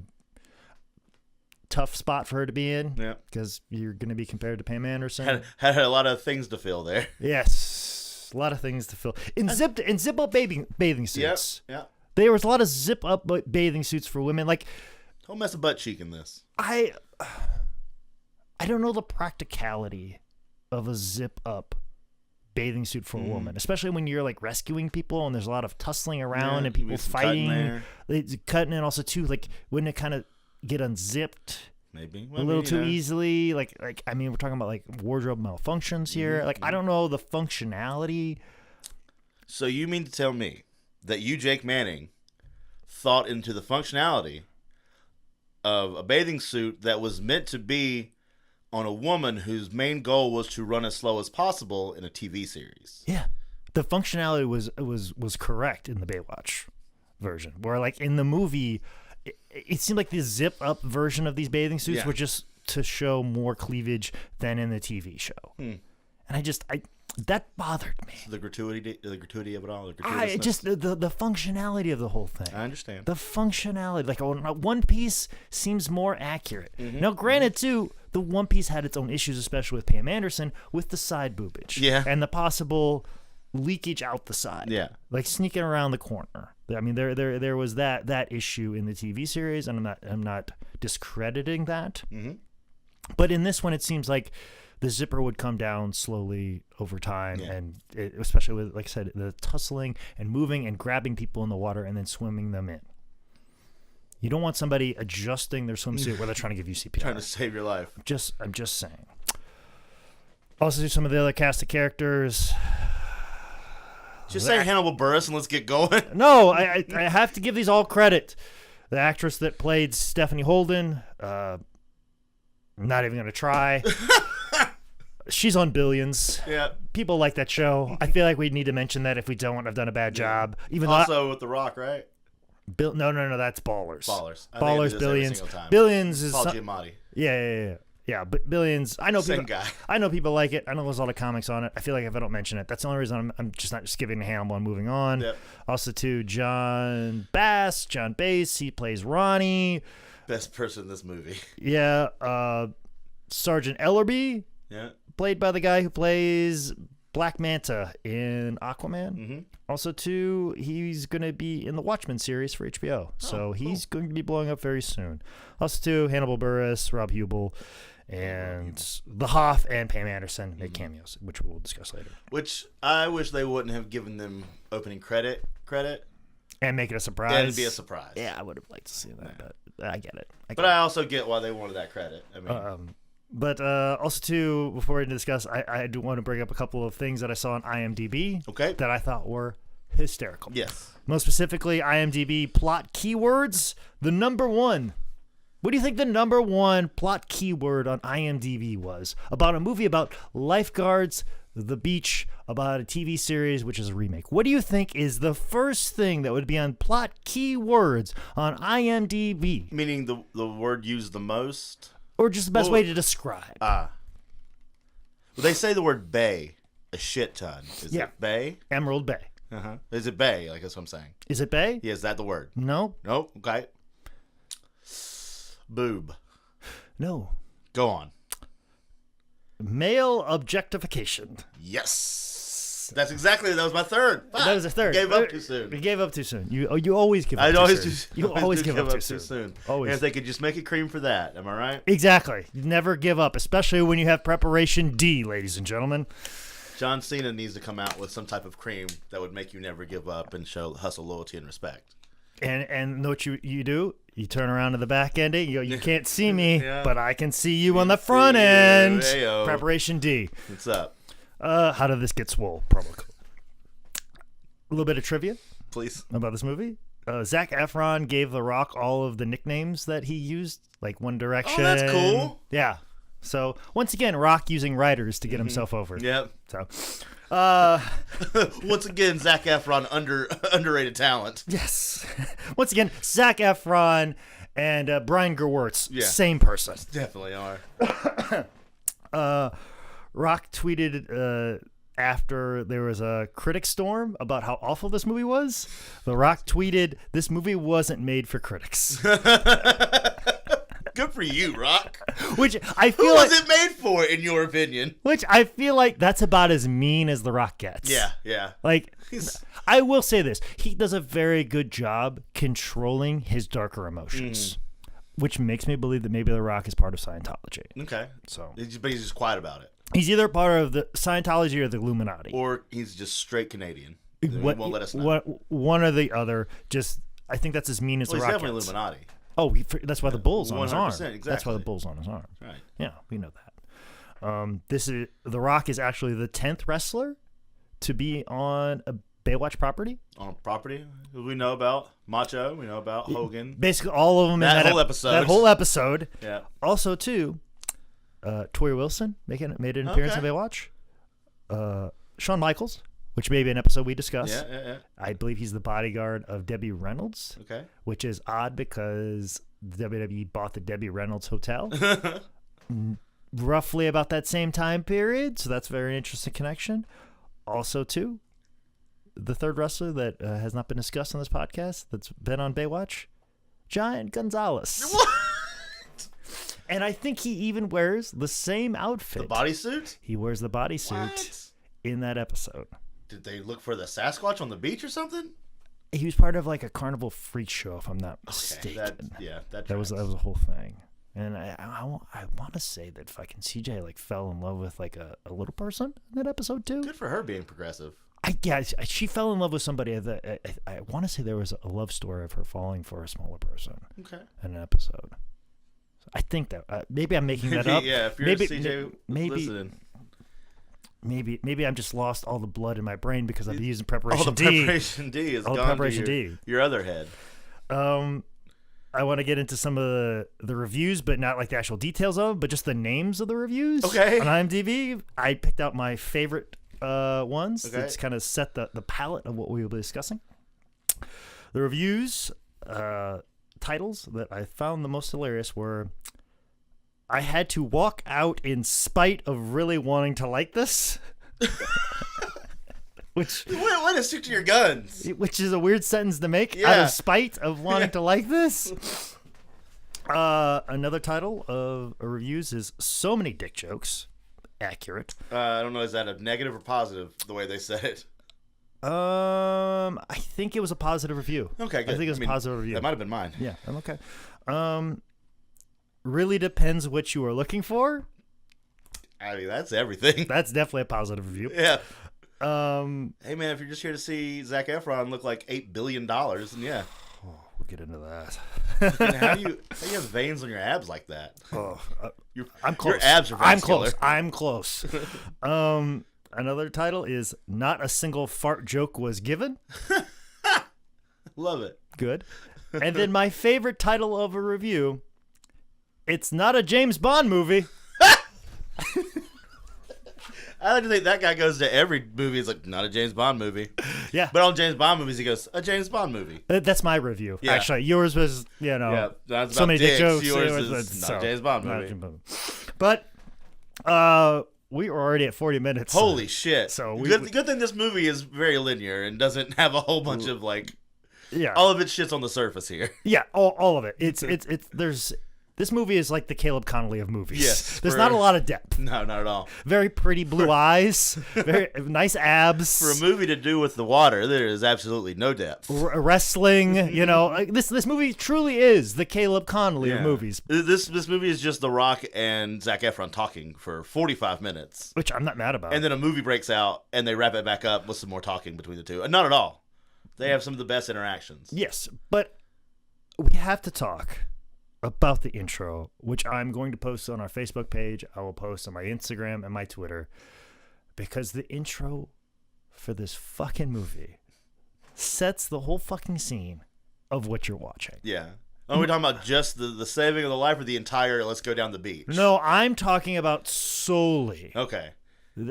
Tough spot for her to be in. Yeah. Because you're going to be compared to Pam Anderson. Had a lot of things to fill there. Yes. A lot of things to fill. In zip up bathing suits. Yeah. There was a lot of zip up bathing suits for women. Like, don't mess a butt cheek in this. I don't know the practicality of a zip up bathing suit for a woman, especially when you're like rescuing people and there's a lot of tussling around and people fighting. It's cutting, and also too, like, wouldn't it kind of get unzipped maybe a little too easily? Like I mean, we're talking about like wardrobe malfunctions here. Like, I don't know the functionality. So you mean to tell me that you, Jake Manning, thought into the functionality of a bathing suit that was meant to be on a woman whose main goal was to run as slow as possible in a TV series? Yeah, the functionality was correct in the Baywatch version, where like in the movie, it seemed like the zip up version of these bathing suits were just to show more cleavage than in the TV show. And that bothered me. So the gratuity of it all. Just the functionality of the whole thing. I understand. The functionality, like One Piece seems more accurate. Now, granted, too, the One Piece had its own issues, especially with Pam Anderson, with the side boobage, and the possible leakage out the side, like sneaking around the corner. I mean, there was that issue in the TV series, and I'm not discrediting that. But in this one, it seems like the zipper would come down slowly over time, and especially with, like I said, the tussling and moving and grabbing people in the water and then swimming them in. You don't want somebody adjusting their swimsuit where they're trying to give you CPR. Trying to save your life. I'm just saying. Also, do some of the other cast of characters. Just say Hannibal Buress and let's get going. No, I have to give these all credit. The actress that played Stephanie Holden, I'm not even going to try. She's on Billions. Yeah. People like that show. I feel like we need to mention that. If we don't, I've done a bad job. Even also with The Rock, right? No, that's Ballers. Ballers, Billions. Billions is Paul Giamatti. Yeah, but Billions. I know Same people. guy. I know people like it. I know there's a lot of comics on it. I feel like if I don't mention it, that's the only reason I'm just not just giving the Hannibal and moving on. Yep. Also, to John Bass. He plays Ronnie. Best person in this movie. Yeah. Sergeant Ellerby. Yeah. Played by the guy who plays Black Manta in Aquaman. Mm-hmm. Also, too, he's going to be in the Watchmen series for HBO. So he's going to be blowing up very soon. Also, too, Hannibal Buress, Rob Hubel, and The Hoff and Pam Anderson make cameos, which we'll discuss later. Which I wish they wouldn't have given them opening credit. And make it a surprise. And it'd be a surprise. Yeah, I would have liked to see that, but I get it. I also get why they wanted that credit. I mean, But also, too, before we discuss, I do want to bring up a couple of things that I saw on IMDb that I thought were hysterical. Yes. Most specifically, IMDb plot keywords. The number one. What do you think the number one plot keyword on IMDb was? About a movie about lifeguards, the beach, about a TV series, which is a remake. What do you think is the first thing that would be on plot keywords on IMDb? Meaning the word used the most? Or just the best way to describe. Well, they say the word bay a shit ton. Is it bay? Emerald Bay. Uh-huh. Is it bay? Like that's what I'm saying. Is it Bay? Yeah, is that the word? No. Nope. Okay. Boob. No. Go on. Male objectification. Yes. That was my third. That was a third. Gave up too soon. You gave up too soon. You always give up too soon. You always give up too soon. Always. And if they could just make it cream for that, am I right? Exactly. You never give up, especially when you have preparation D, ladies and gentlemen. John Cena needs to come out with some type of cream that would make you never give up and show hustle, loyalty, and respect. And know what you do? You turn around to the back end. You can't see me, but I can see you on the front end. Hey-o. Preparation D. What's up? How did this get swole? Promo code. A little bit of trivia, please, about this movie. Zac Efron gave The Rock all of the nicknames that he used, like One Direction. Oh, that's cool. Yeah. So once again, Rock using writers to get himself over. Yep. So, once again, Zac Efron underrated talent. Yes. Once again, Zac Efron and Brian Gewirtz, same person. Definitely are. Rock tweeted after there was a critic storm about how awful this movie was. The Rock tweeted, "This movie wasn't made for critics." Good for you, Rock. Which I feel Who was it made for, in your opinion? Which I feel like that's about as mean as The Rock gets. Yeah. Like, I will say this. He does a very good job controlling his darker emotions, which makes me believe that maybe The Rock is part of Scientology. Okay. So, but he's just quiet about it. He's either part of the Scientology or the Illuminati. Or he's just straight Canadian. He won't let us know. One or the other. Just, I think that's as mean as The Rock gets. He's definitely Illuminati. Oh, that's why the bull's on his arm. Exactly. That's why the bull's on his arm. Right. Yeah, we know that. The Rock is actually the 10th wrestler to be on a Baywatch property. On a property we know about Macho, we know about Hogan. Basically, all of them in that whole episode. That whole episode. Yeah. Also, too, Tori Wilson made an appearance in Baywatch. Shawn Michaels, which may be an episode we discuss. Yeah. I believe he's the bodyguard of Debbie Reynolds. Okay. Which is odd because the WWE bought the Debbie Reynolds Hotel roughly about that same time period. So that's a very interesting connection. Also, too, the third wrestler that has not been discussed on this podcast that's been on Baywatch, Giant Gonzalez. What? And I think he even wears the same outfit. The bodysuit? He wears the bodysuit in that episode. Did they look for the Sasquatch on the beach or something? He was part of like a carnival freak show, if I'm not mistaken. That was a whole thing. And I want to say that fucking CJ like fell in love with like a little person in that episode too. Good for her being progressive. She fell in love with somebody. I want to say there was a love story of her falling for a smaller person. Okay. In an episode. I think that maybe I'm making that up. Yeah, if you're CJ listening. Maybe I'm just lost all the blood in my brain because I've been using preparation D. Preparation D is gone to your other head. I want to get into some of the reviews, but not like the actual details of, but just the names of the reviews. Okay. On IMDb, I picked out my favorite ones. Okay. That's kind of set the palette of what we will be discussing. The reviews titles that I found the most hilarious were, I had to walk out in spite of really wanting to like this. Which way to stick to your guns. Which is a weird sentence to make out of spite of wanting to like this. Another title of reviews is So Many Dick Jokes. Accurate. I don't know, is that a negative or positive, the way they said it? I think it was a positive review. Okay, good. I think it was a positive review. That might have been mine. Yeah, I'm okay. Really depends what you are looking for. I mean, that's everything. That's definitely a positive review. Yeah. Hey, man, if you're just here to see Zac Efron look like $8 billion, then yeah. Oh, we'll get into that. And how do you have veins on your abs like that? Oh, I'm close. Your abs are vascular. I'm close. Another title is Not a Single Fart Joke Was Given. Love it. Good. And then my favorite title of a review, It's Not a James Bond Movie. I like to think that guy goes to every movie. He's like, not a James Bond movie. Yeah. But on James Bond movies, he goes, a James Bond movie. That's my review. Yeah. Actually, yours was, that's So Many Dick Jokes. Yours is not a James Bond movie. But we are already at 40 minutes. Holy shit. So good thing this movie is very linear and doesn't have a whole bunch of all of its shit's on the surface here. Yeah, all of it. This movie is like the Caleb Connolly of movies. Yes. There's not a lot of depth. No, not at all. Very pretty blue eyes. Very nice abs. For a movie to do with the water, there is absolutely no depth. Wrestling, this movie truly is the Caleb Connolly of movies. This movie is just The Rock and Zac Efron talking for 45 minutes. Which I'm not mad about. And then a movie breaks out, and they wrap it back up with some more talking between the two. Not at all. They have some of the best interactions. Yes, but we have to talk about the intro, which I'm going to post on our Facebook page. I will post on my Instagram and my Twitter, because the intro for this fucking movie sets the whole fucking scene of what you're watching. Yeah. Are we talking about just the saving of the life or the entire let's go down the beach? No, I'm talking about solely. Okay.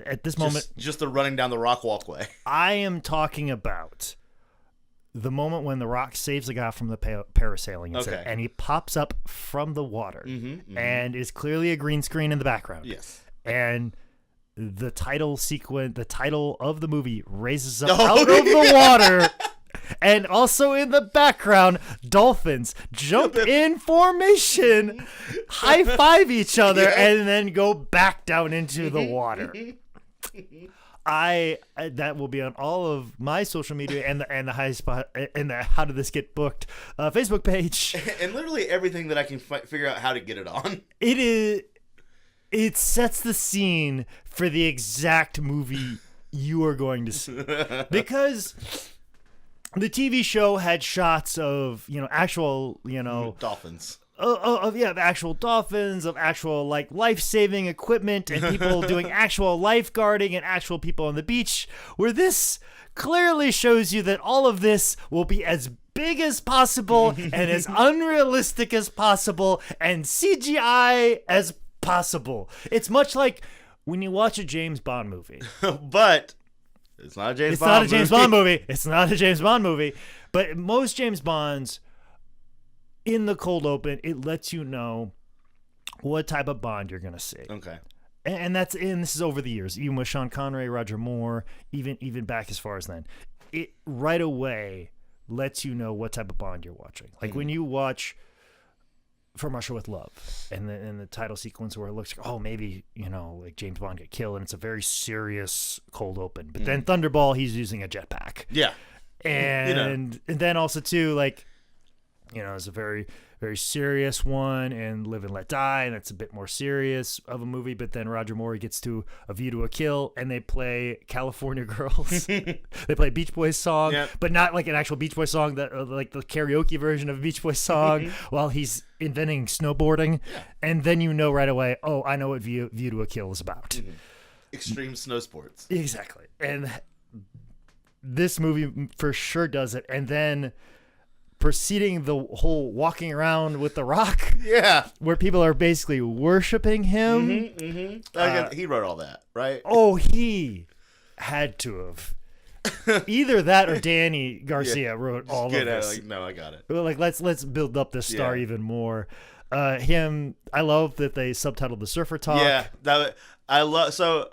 At this moment. Just the running down the rock walkway. I am talking about the moment when The Rock saves a guy from the parasailing incident, and he pops up from the water and is clearly a green screen in the background. Yes. And the title sequence, the title of the movie raises up out of the water. And also in the background, dolphins jump in formation, high five each other, and then go back down into the water. That will be on all of my social media and the high spot and the How Did This Get Booked Facebook page, and literally everything that I can figure out how to get it on. It sets the scene for the exact movie you are going to see, because the TV show had shots of actual dolphins. Of actual dolphins, of actual life-saving equipment, and people doing actual lifeguarding, and actual people on the beach, where this clearly shows you that all of this will be as big as possible and as unrealistic as possible and CGI as possible. It's much like when you watch a James Bond movie. But it's not a James Bond movie. It's not a James Bond movie. But most James Bonds, in the cold open, it lets you know what type of Bond you're gonna see. Okay. And this is over the years, even with Sean Connery, Roger Moore, even back as far as then. It right away lets you know what type of Bond you're watching. Like when you watch From Russia with Love, and the title sequence where it looks like, oh, maybe like James Bond get killed, and it's a very serious cold open. But then Thunderball, he's using a jetpack. Yeah. And then also too, like, is a very, very serious one, and Live and Let Die, and that's a bit more serious of a movie. But then Roger Moore gets to A View to a Kill, and they play California Girls. They play Beach Boys song, but not like an actual Beach Boys song, that like the karaoke version of a Beach Boys song, while he's inventing snowboarding. And then right away, oh, I know what View to a Kill is about. Extreme snow sports. Exactly. And this movie for sure does it. And then preceding the whole walking around with the Rock, where people are basically worshiping him. He wrote all that, right? Oh, he had to have. Either that or Dany Garcia wrote all of this. No, I got it. Like let's build up this star even more. Him, I love that they subtitled the Surfer Talk. Yeah, I love. So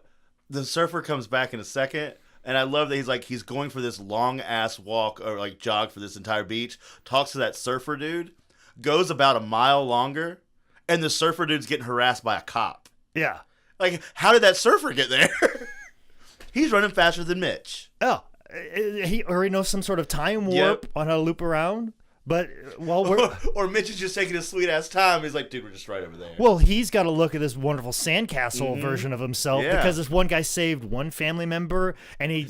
the surfer comes back in a second. And I love that he's going for this long ass walk or like jog for this entire beach. Talks to that surfer dude, goes about a mile longer, and the surfer dude's getting harassed by a cop. Yeah, like how did that surfer get there? He's running faster than Mitch. Oh, he already knows some sort of time warp on how to loop around. But while we're or Mitch is just taking his sweet ass time. He's like, dude, we're just right over there. Well, he's got to look at this wonderful sandcastle version of himself because this one guy saved one family member, and he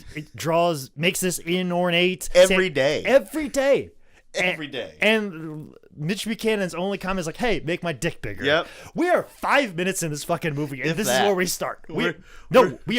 makes this ornate every day. And Mitch Buchanan's only comment is like, "Hey, make my dick bigger." Yep. We are 5 minutes in this fucking movie, and this is where we start. We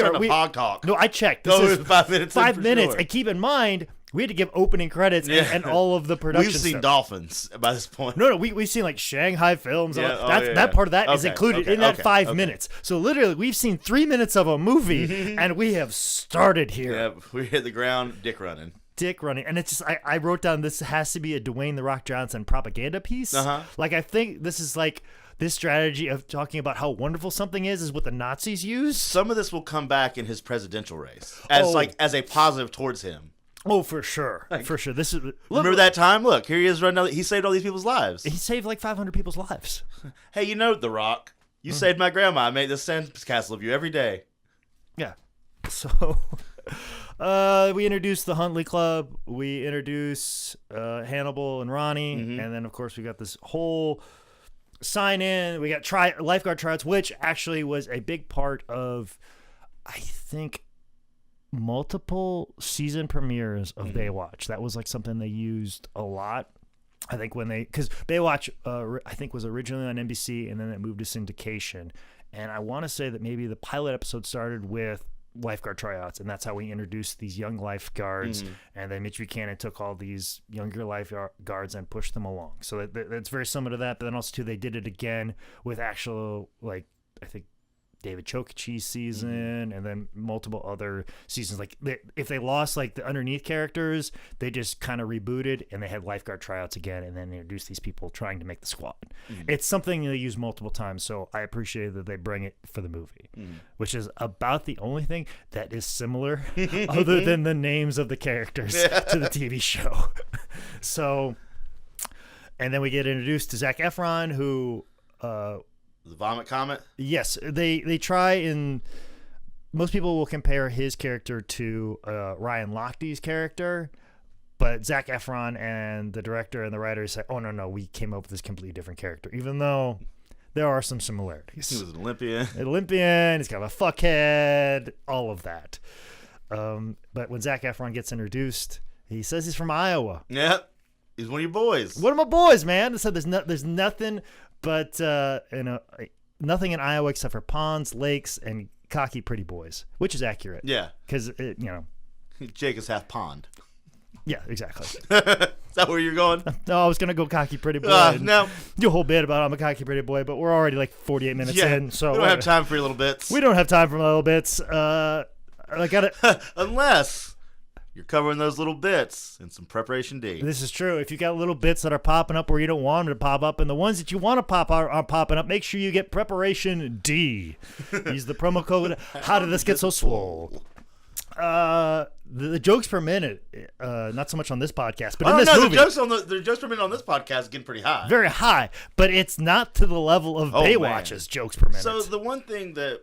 are hog talk. No, I checked. This is 5 minutes. 5 minutes, and keep in mind, we had to give opening credits and all of the production. We've seen stuff. Dolphins by this point. No, we've seen like Shanghai Films. Yeah, that part of that is included in that 5 minutes. So literally, we've seen 3 minutes of a movie, and we have started here. Yeah, we hit the ground, dick running. And it's just I wrote down this has to be a Dwayne "The Rock" Johnson propaganda piece. Like I think this is like this strategy of talking about how wonderful something is what the Nazis used. Some of this will come back in his presidential race as a positive towards him. Oh, for sure, for sure. This is remember that time? Look, here he is running. He saved all these people's lives. He saved like 500 people's lives. Hey, The Rock, you saved my grandma. I made this sandcastle of you every day. Yeah. So. We introduce the Huntley Club. We introduce Hannibal and Ronnie, and then of course we got this whole sign in. We got lifeguard tryouts, which actually was a big part of, I think, multiple season premieres of Baywatch. That was like something they used a lot. I think because Baywatch, I think was originally on NBC, and then it moved to syndication. And I want to say that maybe the pilot episode started with lifeguard tryouts, and that's how we introduced these young lifeguards. And then Mitch Buchanan took all these younger lifeguards and pushed them along. So that's very similar to that. But then also too, they did it again with actual, like, I think David Chokichi's season, and then multiple other seasons. Like if they lost like the underneath characters, they just kind of rebooted and they had lifeguard tryouts again, and then introduced these people trying to make the squad. It's something they use multiple times, so I appreciate that they bring it for the movie, which is about the only thing that is similar other than the names of the characters to the TV show. So, and then we get introduced to Zac Efron, who the vomit comet? Yes, they try, and most people will compare his character to Ryan Lochte's character, but Zac Efron and the director and the writers say, oh, no, we came up with this completely different character, even though there are some similarities. He was an Olympian. He's kind of a fuckhead, all of that. But when Zac Efron gets introduced, he says he's from Iowa. Yep, he's one of your boys. One of my boys, man. So there's nothing but nothing in Iowa except for ponds, lakes, and cocky pretty boys, which is accurate. Yeah, because Jake is half pond. Yeah, exactly. Is that where you're going? No, I was gonna go cocky pretty boy. No, do a whole bit about I'm a cocky pretty boy, but we're already like 48 minutes in, so we don't have time for your little bits. We don't have time for my little bits. I gotta unless you're covering those little bits in some preparation D. This is true. If you got little bits that are popping up where you don't want them to pop up, and the ones that you want to pop are popping up, make sure you get preparation D. Use the promo code. How did this get so swole? The jokes per minute, not so much on this podcast, but in this movie, the jokes per minute on this podcast is getting pretty high. Very high, but it's not to the level of Baywatch's jokes per minute. So the one thing that,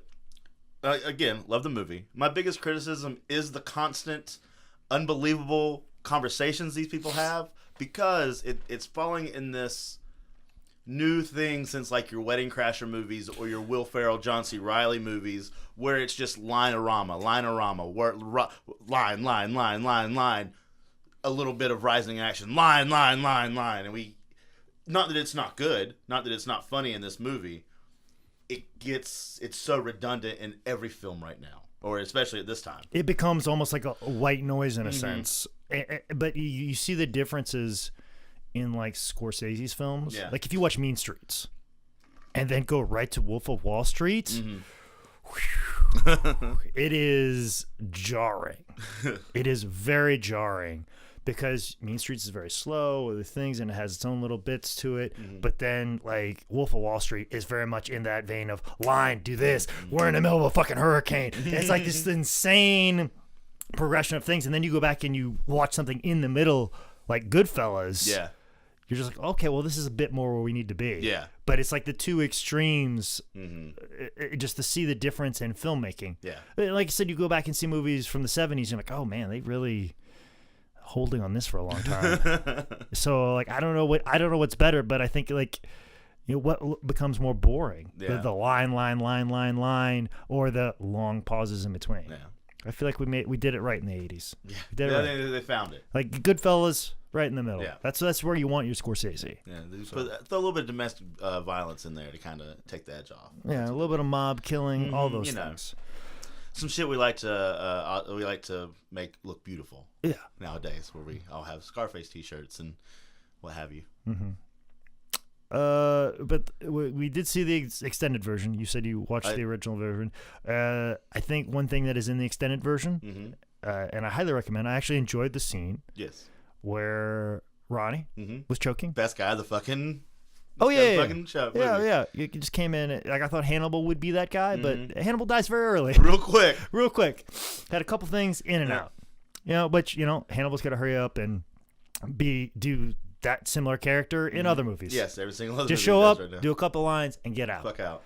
again, love the movie. My biggest criticism is the constant, unbelievable conversations these people have, because it's falling in this new thing since like your Wedding Crasher movies or your Will Ferrell, John C. Reilly movies, where it's just line-orama, line, a little bit of rising action, line, and we, not that it's not good, not that it's not funny in this movie, it's so redundant in every film right now, or especially at this time. It becomes almost like a white noise in a sense, but you see the differences in like Scorsese's films. Yeah. Like if you watch Mean Streets and then go right to Wolf of Wall Street, it is jarring. It is very jarring because Mean Streets is very slow with the things and it has its own little bits to it. But then like Wolf of Wall Street is very much in that vein of line, do this. We're in the middle of a fucking hurricane. It's like this insane progression of things. And then you go back and you watch something in the middle like Goodfellas. Yeah. You're just like, okay, well, this is a bit more where we need to be. Yeah. But it's like the two extremes, just to see the difference in filmmaking. Yeah. Like I said, you go back and see movies from the 70s, you're like, oh, man, they really holding on this for a long time. So, like, I don't know what's better, but I think, like, you know, what becomes more boring? Yeah. The line, or the long pauses in between. Yeah. I feel like we did it right in the 80s. Yeah. We did it right. They found it. Like Goodfellas, right in the middle. Yeah. That's where you want your Scorsese. Yeah, throw a little bit of domestic violence in there to kind of take the edge off. Yeah, a little bit of mob killing, all those things. Some shit we like to make look beautiful. Yeah. Nowadays, where we all have Scarface T-shirts and what have you. But we did see the extended version. You said you watched the original version. I think one thing that is in the extended version, and I highly recommend. I actually enjoyed the scene. Yes. Where Ronnie was choking. Best guy of the fucking. Fucking show. Yeah. You just came in like I thought Hannibal would be that guy, but Hannibal dies very early. Real quick. Had a couple things in and out. You know, but you know Hannibal's got to hurry up and do that similar character in other movies. Yes, every single other just movie show up, right do a couple lines, and get out. Fuck out.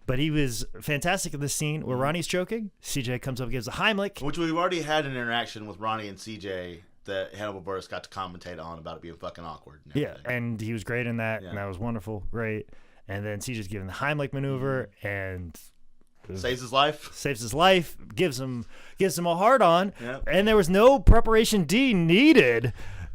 But he was fantastic in this scene where Ronnie's choking. CJ comes up and gives a Heimlich. Which we've already had an interaction with Ronnie and CJ that Hannibal Buress got to commentate on about it being fucking awkward. And he was great in that, and that was wonderful. Great. And then CJ's giving the Heimlich maneuver and saves his life. Gives him a hard on, and there was no preparation D needed.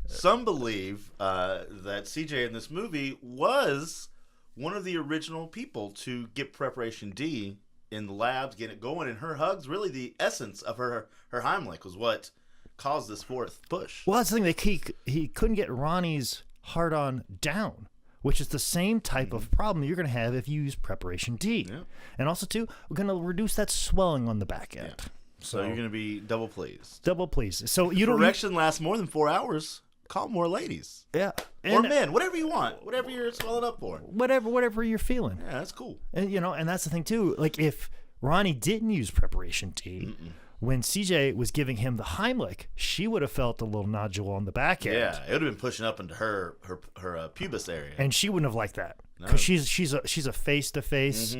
Some believe that CJ in this movie was one of the original people to get Preparation D in the labs, get it going, and her hugs, really the essence of her Heimlich was what caused this fourth push. Well, that's the thing, like he couldn't get Ronnie's hard-on down, which is the same type of problem you're going to have if you use Preparation D. Yeah. And also, too, we're going to reduce that swelling on the back end. Yeah. So you're going to be double pleased. So you don't... Correction lasts more than 4 hours. Call more ladies. Yeah. Or men, whatever you want. Whatever you're swelling up for. Whatever you're feeling. Yeah, that's cool. And and that's the thing too. Like if Ronnie didn't use Preparation D, when CJ was giving him the Heimlich, she would have felt a little nodule on the back end. Yeah, it would have been pushing up into her pubis area. And she wouldn't have liked that. Because she's a face-to-face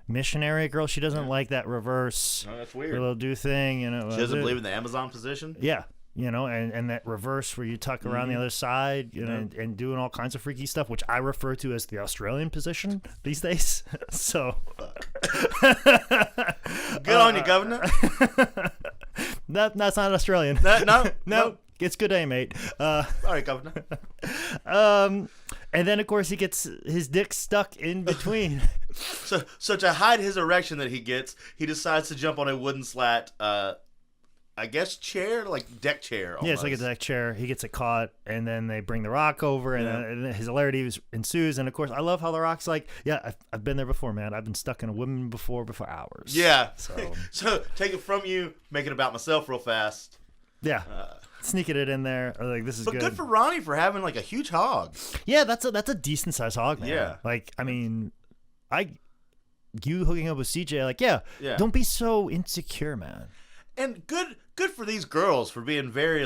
missionary girl. She doesn't like that reverse. No, that's weird. Little do thing, She doesn't believe in the Amazon position? Yeah. And that reverse where you tuck around the other side, and doing all kinds of freaky stuff, which I refer to as the Australian position these days. So, good on you, Governor. That's not Australian. No. It's good day, mate. Sorry, Governor. And then of course he gets his dick stuck in between. So to hide his erection that he gets, he decides to jump on a wooden slat. I guess chair, like deck chair. Almost. Yeah, it's like a deck chair. He gets it caught, and then they bring the Rock over, and his hilarity ensues. And of course, I love how the Rock's like, "Yeah, I've been there before, man. I've been stuck in a woman before for hours." Yeah. So take it from you, make it about myself real fast. Yeah. Sneaking it in there. Like this is good. But good for Ronnie for having like a huge hog. Yeah, that's a decent sized hog, man. Yeah. Like I mean, you hooking up with CJ, like yeah. Don't be so insecure, man. And good for these girls for being very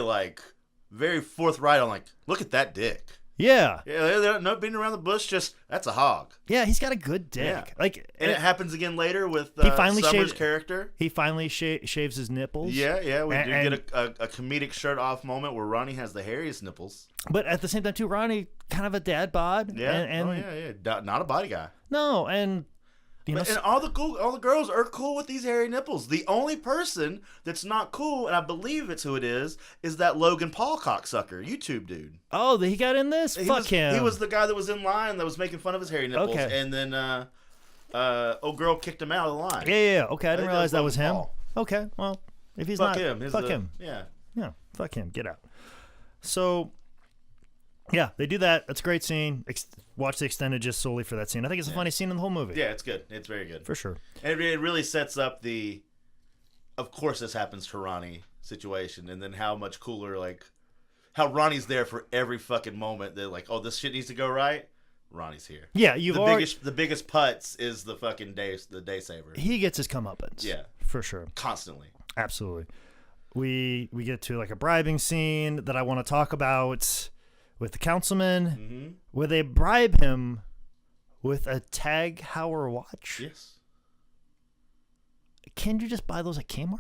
forthright on like, look at that dick. Yeah. Yeah, they're not beating around the bush. Just that's a hog. Yeah, he's got a good dick. Yeah. Like, And it happens again later with Summer's character. He finally shaves his nipples. Yeah. We do get a comedic shirt off moment where Ronnie has the hairiest nipples. But at the same time, too, Ronnie kind of a dad bod. Yeah. Not a body guy. No, and and all the girls are cool with these hairy nipples. The only person that's not cool, and I believe it's who it is that Logan Paul cocksucker, YouTube dude. Oh, he got in this? Fuck him. He was the guy that was in line that was making fun of his hairy nipples. Okay. And then old girl kicked him out of the line. Yeah. Okay, I didn't realize that was him. Paul. Okay, well, if he's fuck not, him. Fuck him. Yeah, fuck him. Get out. So, yeah, they do that. That's a great scene. Watch the extended just solely for that scene. I think it's a funny scene in the whole movie. Yeah, it's good. It's very good. For sure. And it really sets up the, of course this happens to Ronnie situation, and then how much cooler, like, how Ronnie's there for every fucking moment. They're like, oh, this shit needs to go right. Ronnie's here. Yeah, the biggest putts is the fucking day saver. He gets his comeuppance. Yeah, for sure. Constantly. Absolutely. We get to like a bribing scene that I want to talk about with the councilman, where they bribe him with a Tag Heuer watch. Yes. Can you just buy those at Kmart?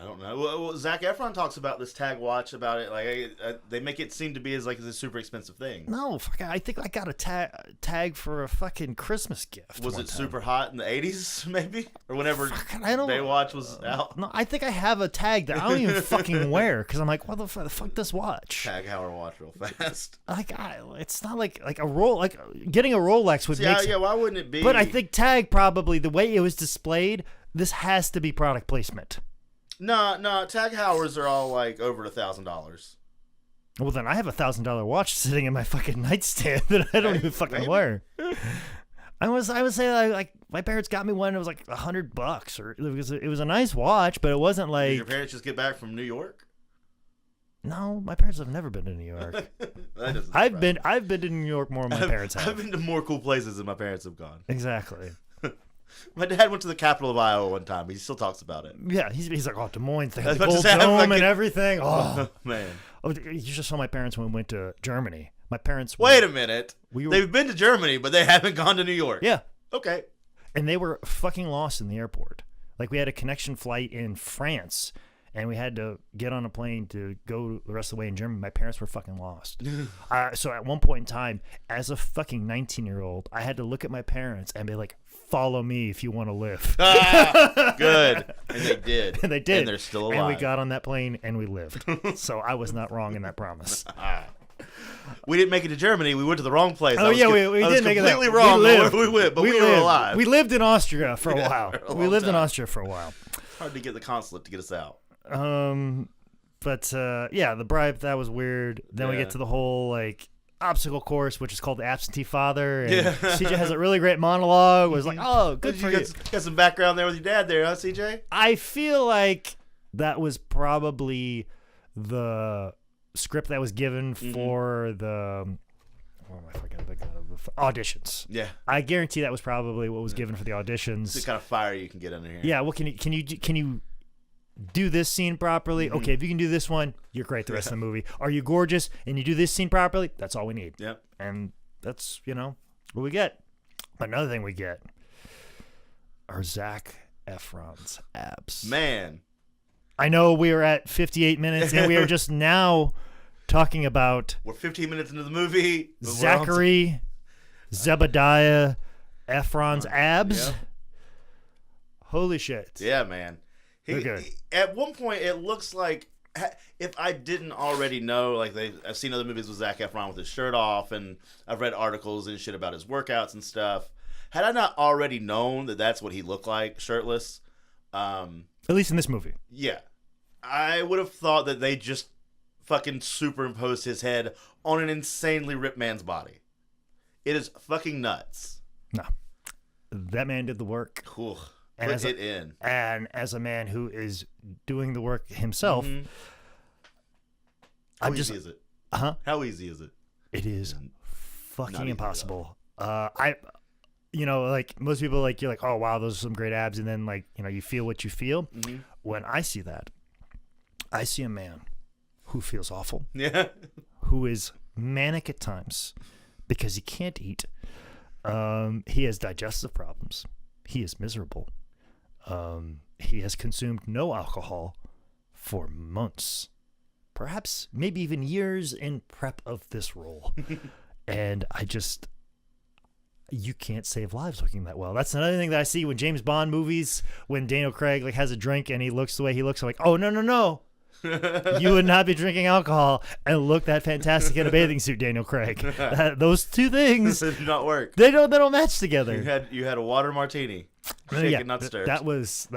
I don't know. Well, Zac Efron talks about this tag watch, about it. Like they make it seem to be as like it's a super expensive thing. No, fuck. I think I got a tag for a fucking Christmas gift. Was it super hot in the 80s, maybe, or whenever Baywatch was out? No, I think I have a tag that I don't even fucking wear because I'm like, what the fuck this watch? Tag Heuer watch real fast. Like, it's not like a roll. Like getting a Rolex would make. Yeah. Why wouldn't it be? But I think Tag probably the way it was displayed. This has to be product placement. No, Tag Heuers are all like over $1,000. Well, then I have $1,000 watch sitting in my fucking nightstand that I don't even fucking wear. I would say like my parents got me one. It was like $100, or it was a nice watch, but it wasn't like. Did your parents just get back from New York? No, my parents have never been to New York. I've been to New York more than my parents have. I've been to more cool places than my parents have gone. Exactly. My dad went to the capital of Iowa one time. He still talks about it. Yeah, he's like, oh, Des Moines, they have the Gold Dome and everything. Oh, man. Oh, you just saw my parents when we went to Germany. My parents. Wait a minute. They've been to Germany, but they haven't gone to New York. Yeah. Okay. And they were fucking lost in the airport. Like, we had a connection flight in France, and we had to get on a plane to go the rest of the way in Germany. My parents were fucking lost. So at one point in time, as a fucking 19-year-old, I had to look at my parents and be like, follow me if you want to live. Good. And they did. And they did. And they're still alive. And we got on that plane and we lived. So I was not wrong in that promise. We didn't make it to Germany. We went to the wrong place. Oh, yeah, we didn't make it there. Completely wrong. We went, but we were alive. We lived in Austria for a while. In Austria. Hard to get the consulate to get us out. But yeah, the bribe, that was weird. Then we get to the whole like obstacle course, which is called the Absentee Father, and CJ has a really great monologue. It was like, oh, good for you. Got some background there with your dad there, huh, CJ? I feel like that was probably the script that was given for the auditions. Yeah, I guarantee that was probably what was given for the auditions. It's the kind of fire you can get under here. Yeah, well, can you do this scene properly? Okay, if you can do this one, you're great the rest of the movie. Are you gorgeous and you do this scene properly? That's all we need. Yep. And that's, what we get. Another thing we get are Zac Efron's abs. Man. I know we are at 58 minutes and we are just now talking about... We're 15 minutes into the movie. Zachary Zebediah Efron's abs. Yep. Holy shit. Yeah, man. At one point, it looks like, if I didn't already know, like I've seen other movies with Zac Efron with his shirt off, and I've read articles and shit about his workouts and stuff. Had I not already known that that's what he looked like, shirtless, at least in this movie, yeah, I would have thought that they just fucking superimposed his head on an insanely ripped man's body. It is fucking nuts. No, that man did the work. Cool. And as a man who is doing the work himself, how easy is it? How easy is it? It is fucking impossible. Like most people, like you're like, oh wow, those are some great abs, and then like you feel what you feel. When I see that, I see a man who feels awful. Yeah. Who is manic at times because he can't eat. He has digestive problems. He is miserable. He has consumed no alcohol for months, perhaps maybe even years in prep of this role. And you can't save lives looking that well. That's another thing that I see when James Bond movies, when Daniel Craig like has a drink and he looks the way he looks, I'm like, oh, no. You would not be drinking alcohol and look that fantastic in a bathing suit, Daniel Craig. Those two things It did not work. They don't match together. You had a water martini. Shaken, not stirred. That was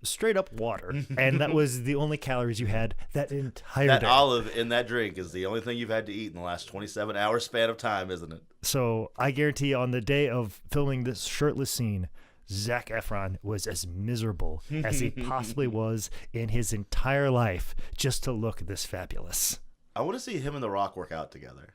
straight up water, and that was the only calories you had that entire that day. olive in that drink is the only thing you've had to eat in the last 27-hour span of time, isn't it? So I guarantee on the day of filming this shirtless scene, Zac Efron was as miserable as he possibly was in his entire life just to look this fabulous. I want to see him and The Rock work out together.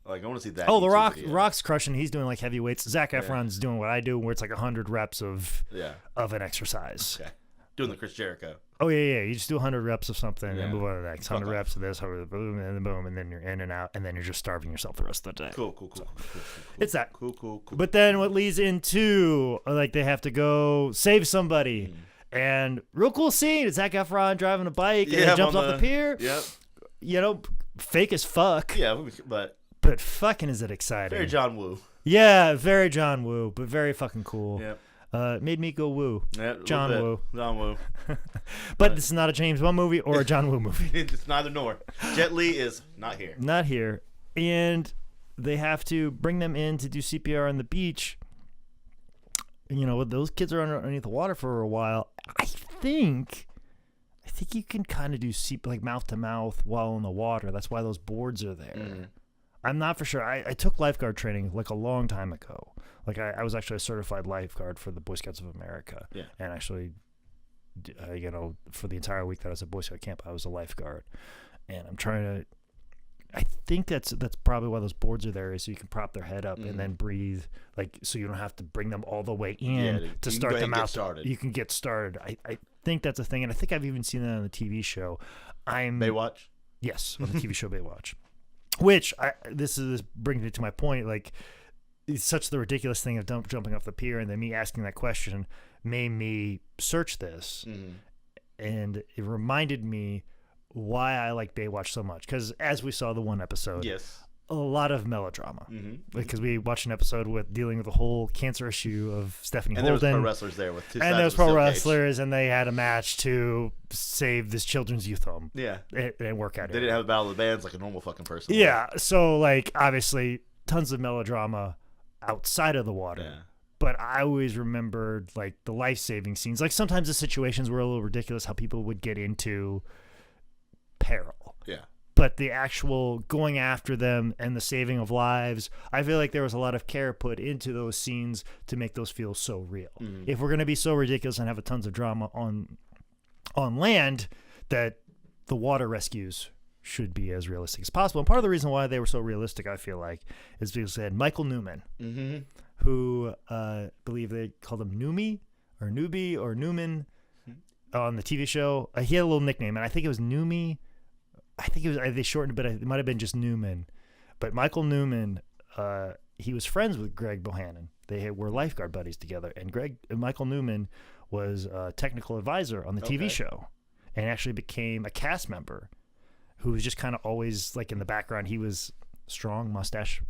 Like, I want to see that. Oh, The YouTube video. Rock's crushing. He's doing like heavy weights. Zac Efron's doing what I do, where it's like 100 reps of an exercise. Okay. Doing the Chris Jericho. Oh yeah. You just do 100 reps of something and move on to the next. 100 Okay. reps of this, 100 boom, and then boom, and then you're in and out, and then you're just starving yourself the rest of the day. Cool. It's that. Cool. But then what leads into like they have to go save somebody, and real cool scene. It's Zac Efron driving a bike and he jumps off the pier. Yep. You know, fake as fuck. Yeah, but fucking is it exciting. very John Woo. Yeah, very John Woo, but very fucking cool. Yep. Made me go woo. Yeah, John Woo. John Woo. But this is not a James Bond movie or a John Woo movie. It's neither nor. Jet Li is not here. Not here. And they have to bring them in to do CPR on the beach. You know, those kids are underneath the water for a while. I think you can kind of do like mouth to mouth while in the water. That's why those boards are there. Mm. I'm not for sure. I took lifeguard training like a long time ago. Like I was actually a certified lifeguard for the Boy Scouts of America. Yeah. And actually, you know, for the entire week that I was at Boy Scout camp, I was a lifeguard. And I'm trying to. I think that's probably why those boards are there, is so you can prop their head up and then breathe, like so you don't have to bring them all the way in to start them out. You can get started. I think that's a thing, and I think I've even seen that on the TV show. Baywatch. Yes, on the TV show Baywatch. Which this brings me to my point. Like, it's such the ridiculous thing of jumping off the pier, and then me asking that question made me search this, and it reminded me why I like Baywatch so much. Because as we saw the one episode, a lot of melodrama. Because we watched an episode dealing with the whole cancer issue of Stephanie Holden. And there was pro wrestlers there with two sides. And there was of pro the wrestlers, and they had a match to save this children's youth home. Yeah. And work out. They didn't have a battle of the bands like a normal fucking person. Yeah. So, like, obviously, tons of melodrama outside of the water. Yeah. But I always remembered, like, the life-saving scenes. Like, sometimes the situations were a little ridiculous, how people would get into peril. Yeah. But the actual going after them and the saving of lives, I feel like there was a lot of care put into those scenes to make those feel so real. If we're going to be so ridiculous and have a tons of drama on land, that the water rescues should be as realistic as possible. And part of the reason why they were so realistic, I feel like, is because they had Michael Newman, who I believe they called him Newman on the TV show. He had a little nickname, and I think it was Newmy. I think they shortened it, but it might have been just Newman. But Michael Newman, he was friends with Greg Bohannon. They were lifeguard buddies together, and Michael Newman was a technical advisor on the TV show, and actually became a cast member who was just kind of always like in the background. He was strong, mustache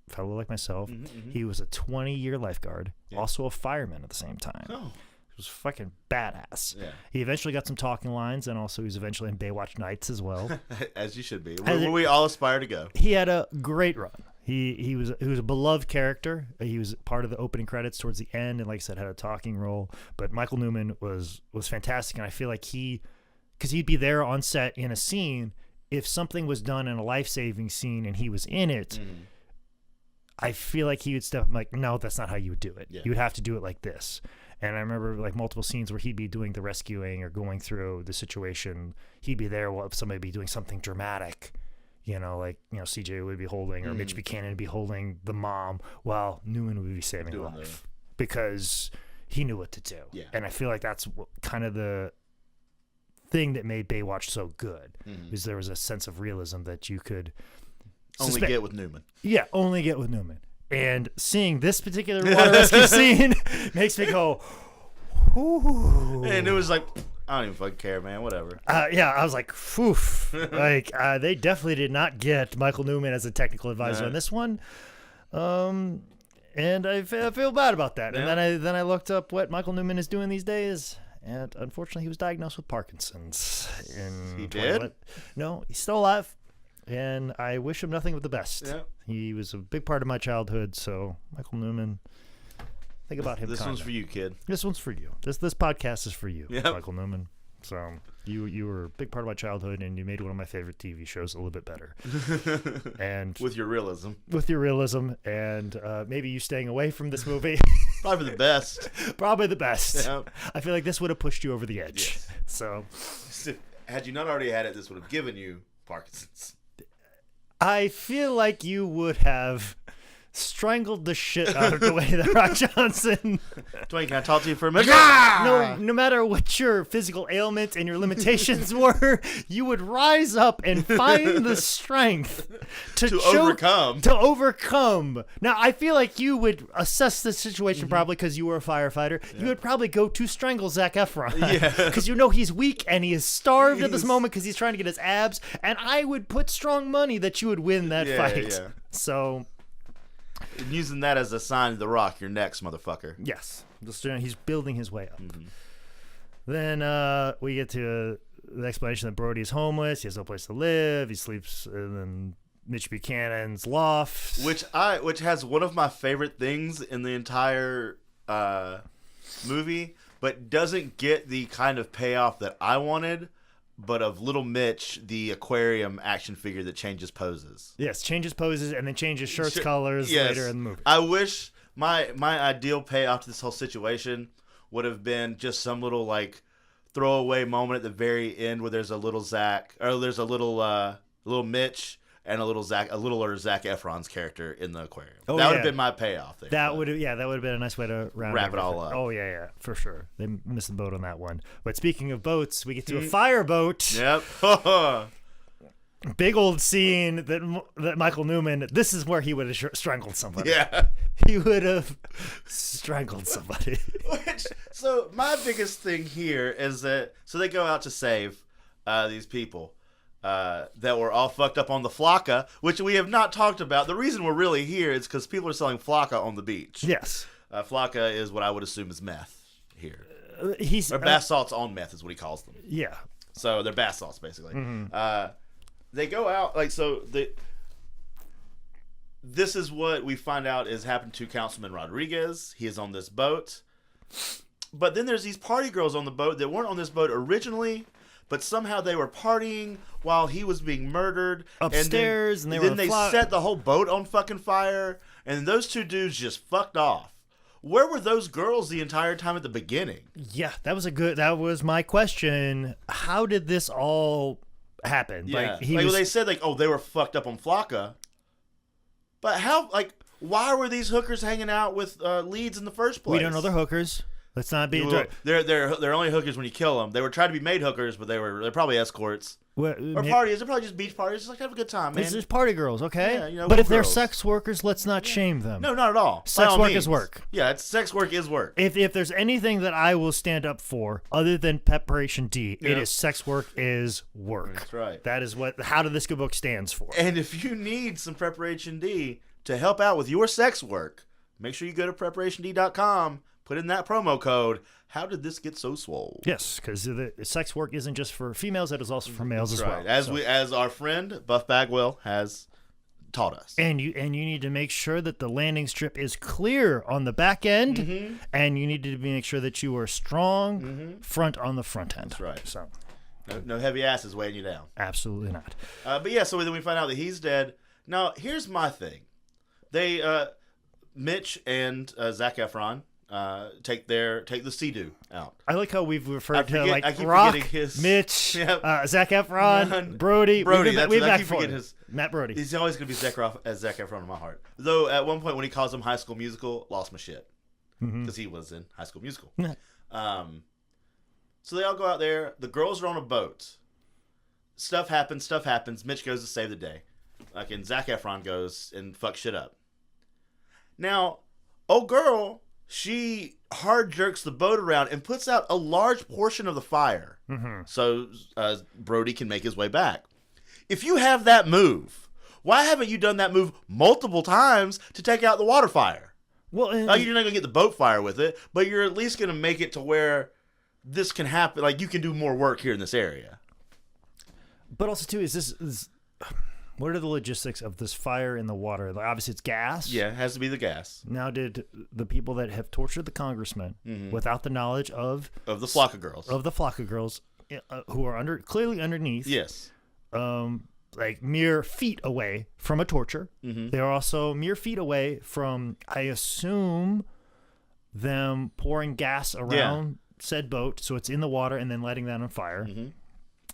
fellow like myself. He was a 20-year lifeguard, also a fireman at the same time. He was fucking badass. Yeah. He eventually got some talking lines, and also he was eventually in Baywatch Nights as well. As you should be. Where we all aspire to go. He had a great run. He was a beloved character. He was part of the opening credits towards the end, and like I said, had a talking role. But Michael Newman was fantastic, and I feel like because he'd be there on set in a scene, if something was done in a life-saving scene and he was in it, I feel like he would step up like, no, that's not how you would do it. You would have to do it like this. And I remember like multiple scenes where he'd be doing the rescuing or going through the situation. He'd be there while somebody would be doing something dramatic, like, CJ would be holding, or Mitch Buchanan would be holding the mom while Newman would be saving life because he knew what to do. Yeah. And I feel like that's kind of the thing that made Baywatch so good, is there was a sense of realism that you could Only get with Newman. Yeah, only get with Newman. And seeing this particular water rescue scene makes me go, ooh. And it was like, I don't even fucking care, man. Whatever. Yeah, I was like, oof. Like, they definitely did not get Michael Newman as a technical advisor on this one. And I feel bad about that. And then I looked up what Michael Newman is doing these days. And unfortunately, he was diagnosed with Parkinson's. He did? No, he's still alive. And I wish him nothing but the best. Yeah. He was a big part of my childhood. So, Michael Newman, think about him. This one's for you, kid. This one's for you. This podcast is for you, Yep. Michael Newman. So you were a big part of my childhood, and you made one of my favorite TV shows a little bit better. And with your realism. And maybe you staying away from this movie. Probably the best. Probably the best. Yep. I feel like this would have pushed you over the edge. Yes. So had you not already had it, this would have given you Parkinson's. I feel like you would have strangled the shit out of Dwayne "The Rock" Johnson. Dwayne, can I talk to you for a minute? No matter what your physical ailment and your limitations were, you would rise up and find the strength to overcome. Now, I feel like you would assess the situation probably because you were a firefighter. Yeah. You would probably go to strangle Zac Efron. Yeah. Because you know he's weak and he is starved at this moment because he's trying to get his abs. And I would put strong money that you would win that fight. Yeah. So... And using that as a sign to The Rock, you're next, motherfucker. Yes. He's building his way up. Mm-hmm. Then we get to the explanation that Brody's homeless. He has no place to live. He sleeps in Mitch Buchanan's loft. Which has one of my favorite things in the entire movie, but doesn't get the kind of payoff that I wanted. But of Little Mitch, the aquarium action figure that changes poses. Yes, changes poses and then changes shirts colors later in the movie. I wish my ideal payoff to this whole situation would have been just some little like throwaway moment at the very end where there's a little Zac or there's a little Mitch and a littler Zac Efron's character in the aquarium. That would have been my payoff there. That would have been a nice way to wrap it all up. Oh yeah, for sure. They missed the boat on that one. But speaking of boats, we get to a fireboat. Yep. Big old scene that Michael Newman. This is where he would have strangled somebody. Yeah. He would have strangled somebody. So my biggest thing here is that they go out to save these people. That were all fucked up on the Flocka, which we have not talked about. The reason we're really here is because people are selling Flocka on the beach. Yes. Flocka is what I would assume is meth here. Or bath salts on meth is what he calls them. Yeah. So they're bath salts, basically. Mm-hmm. They go out, this is what we find out is happened to Councilman Rodriguez. He is on this boat. But then there's these party girls on the boat that weren't on this boat originally, but somehow they were partying while he was being murdered upstairs, and then they set the whole boat on fucking fire, and those two dudes just fucked off. Where were those girls the entire time at the beginning? Yeah, that was my question. How did this all happen? Yeah. They said they were fucked up on Flocka, but how? Why were these hookers hanging out with leads in the first place? We don't know they're hookers. Let's not be. They're only hookers when you kill them. They were trying to be made hookers, but they're probably escorts. Parties. They're probably just beach parties. Just have a good time, man. It's just party girls, okay? Yeah, but if they're sex workers, let's not shame them. No, not at all. Sex work is work. Yeah, sex work is work. If there's anything that I will stand up for, other than Preparation D, it is sex work is work. That's right. That is what How Did This Get Book stands for. And if you need some Preparation D to help out with your sex work, make sure you go to preparationd.com. Put in that promo code. How did this get so swole? Yes, because the sex work isn't just for females; it is also for males as well. As our friend Buff Bagwell has taught us. And you need to make sure that the landing strip is clear on the back end, and you need to make sure that you are strong front on the front end. That's right. So, no heavy asses weighing you down. Absolutely not. But yeah, so then we find out that he's dead. Now here's my thing: Mitch and Zac Efron. Take the Sea-Doo out. I like how we've referred to Rock, Mitch, Zac Efron, Brody. Matt Brody. He's always going to be Zac Efron in my heart. Though at one point when he calls him High School Musical, lost my shit because he was in High School Musical. So they all go out there. The girls are on a boat. Stuff happens. Mitch goes to save the day. Like, and Zac Efron goes and fucks shit up. Now, old girl, she hard jerks the boat around and puts out a large portion of the fire. So Brody can make his way back. If you have that move, why haven't you done that move multiple times to take out the water fire? Well, Like, you're not going to get the boat fire with it, but you're at least going to make it to where this can happen. Like, you can do more work here in this area. But also, too, what are the logistics of this fire in the water? Like, obviously, it's gas. Yeah, it has to be the gas. Now, did the people that have tortured the congressman without the knowledge of the flock of girls, who are clearly underneath, yes, like mere feet away from a torture. They are also mere feet away from, I assume, them pouring gas around said boat, so it's in the water, and then letting that on fire. I don't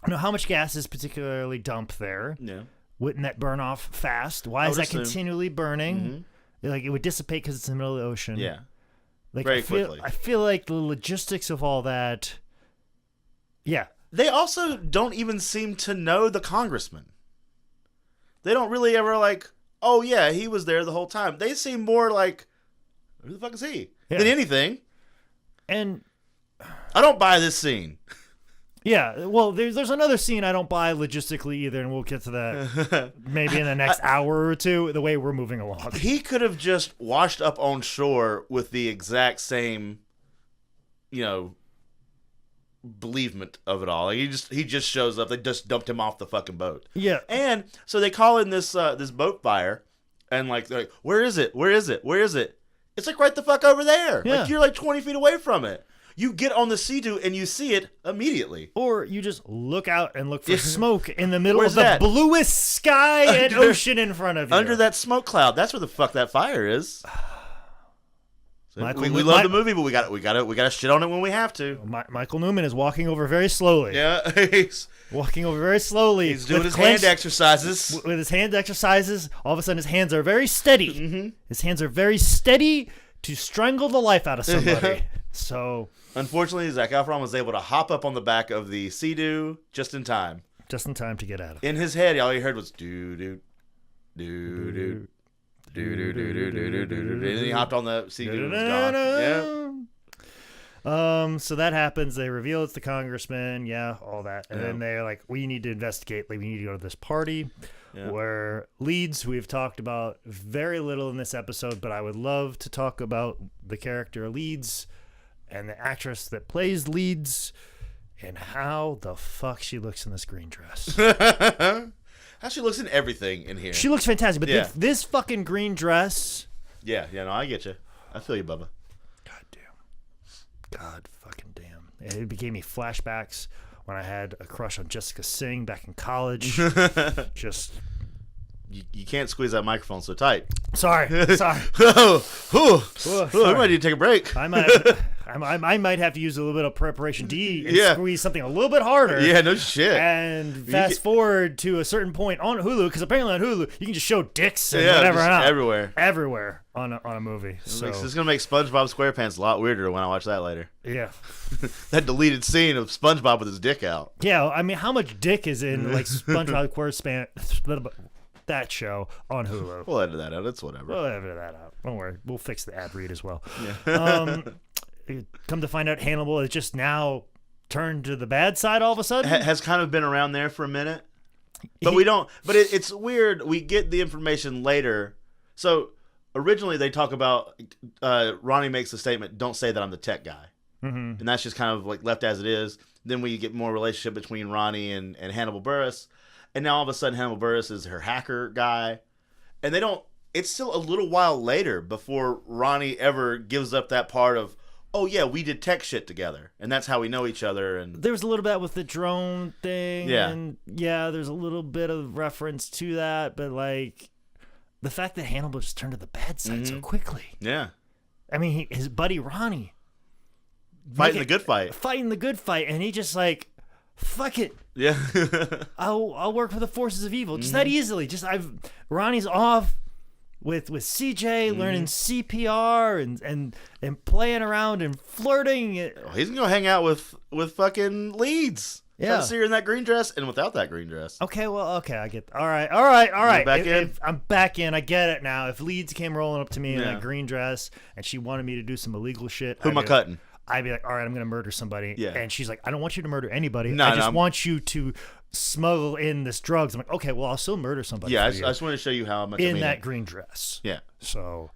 know how much gas is particularly dumped there. Yeah. Wouldn't that burn off fast? Why is that continually burning? Like, it would dissipate because it's in the middle of the ocean. Yeah. Like, Very quickly. I feel like the logistics of all that. Yeah. They also don't even seem to know the congressman. They don't really ever like, oh yeah, he was there the whole time. They seem more like, who the fuck is he? Than anything. And I don't buy this scene. yeah, well, there's another scene I don't buy logistically either, and we'll get to that maybe in the next hour or two, the way we're moving along. He could have just washed up on shore with the exact same, believement of it all. Like, he just shows up. They just dumped him off the fucking boat. Yeah. And so they call in this boat fire, and like, they're like, where is it? Where is it? Where is it? It's like right the fuck over there. Yeah. Like, you're like 20 feet away from it. You get on the Sea-Doo and you see it immediately. Or you just look out and look for smoke in the middle Where's of the that? bluest sky and ocean in front of you. Under that smoke cloud. That's where the fuck that fire is. So we love the movie, but we got to shit on it when we have to. Michael Newman is walking over very slowly. Yeah, he's walking over very slowly. He's doing his hand exercises. With his hand exercises, all of a sudden his hands are very steady. His hands are very steady to strangle the life out of somebody. So, unfortunately, Zac Efron was able to hop up on the back of the Sea-Doo just in time. Just in time to get out of it. In his head, all he heard was doo-doo, doo-doo, doo-doo-doo-doo-doo-doo-doo. And then he hopped on the Sea-Doo and was gone. Yeah. So that happens. They reveal it's the congressman. Yeah, all that. And then they're like, we need to investigate. Like, we need to go to this party. Yeah. Where Leeds, we've talked about very little in this episode, but I would love to talk about the character Leeds and the actress that plays Leeds and how the fuck she looks in this green dress. How she looks in everything in here. She looks fantastic, but this fucking green dress. Yeah, no, I get you. I feel you, Bubba. God fucking damn. It gave me flashbacks when I had a crush on Jessica Singh back in college. Just... You can't squeeze that microphone so tight. Sorry. We might need to take a break. I might have to use a little bit of Preparation D and squeeze something a little bit harder. Yeah, no shit. And fast forward to a certain point on Hulu, because apparently on Hulu you can just show dicks and whatever everywhere on a movie. So it's going to make SpongeBob SquarePants a lot weirder when I watch that later. Yeah. That deleted scene of SpongeBob with his dick out. Yeah, I mean, how much dick is in like SpongeBob SquarePants? That show on Hulu. We'll edit that out. It's whatever. We'll edit that out. Don't worry. We'll fix the ad read as well. Yeah. Come to find out, Hannibal has just now turned to the bad side all of a sudden. Has kind of been around there for a minute, but we don't. But it's weird. We get the information later. So originally they talk about Ronnie makes the statement, "Don't say that I'm the tech guy," and that's just kind of like left as it is. Then we get more relationship between Ronnie and Hannibal Buress. And now all of a sudden Hannibal Buress is her hacker guy. And they don't... It's still a little while later before Ronnie ever gives up that part of, oh yeah, we did tech shit together. And that's how we know each other. And there's a little bit with the drone thing. Yeah. And yeah, there's a little bit of reference to that. But like, the fact that Hannibal just turned to the bad side so quickly. Yeah. I mean, his buddy Ronnie. Fighting the good fight. Fighting the good fight. And he just like... Fuck it. Yeah. I'll work for the forces of evil. Just that easily. Ronnie's off with CJ learning CPR and playing around and flirting. He's gonna go hang out with fucking Leeds. Yeah. to see her in that green dress and without that green dress. Okay, I get. All right. Back in? I'm back in. I get it now. If Leeds came rolling up to me in that green dress and she wanted me to do some illegal shit, Who am I cutting? I'd be like, all right, I'm going to murder somebody. Yeah. And she's like, I don't want you to murder anybody. No, I just want you to smuggle in this drugs. I'm like, okay, well, I'll still murder somebody. Yeah, I just wanted to show you how much I mean that green dress. Yeah. So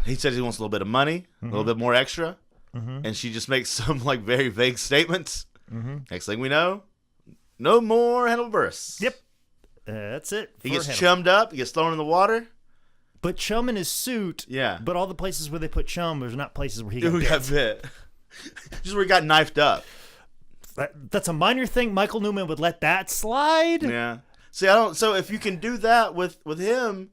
he says he wants a little bit of money, a little bit more extra, and she just makes some like very vague statements. Next thing we know, no more Hannibal Buress. Yep. That's it. He gets chummed up. He gets thrown in the water. But chum in his suit. Yeah. But all the places where they put chum, there's not places where he got bit. Just where he got knifed up. That's a minor thing. Michael Newman would let that slide. Yeah. See, I don't. So if you can do that with him,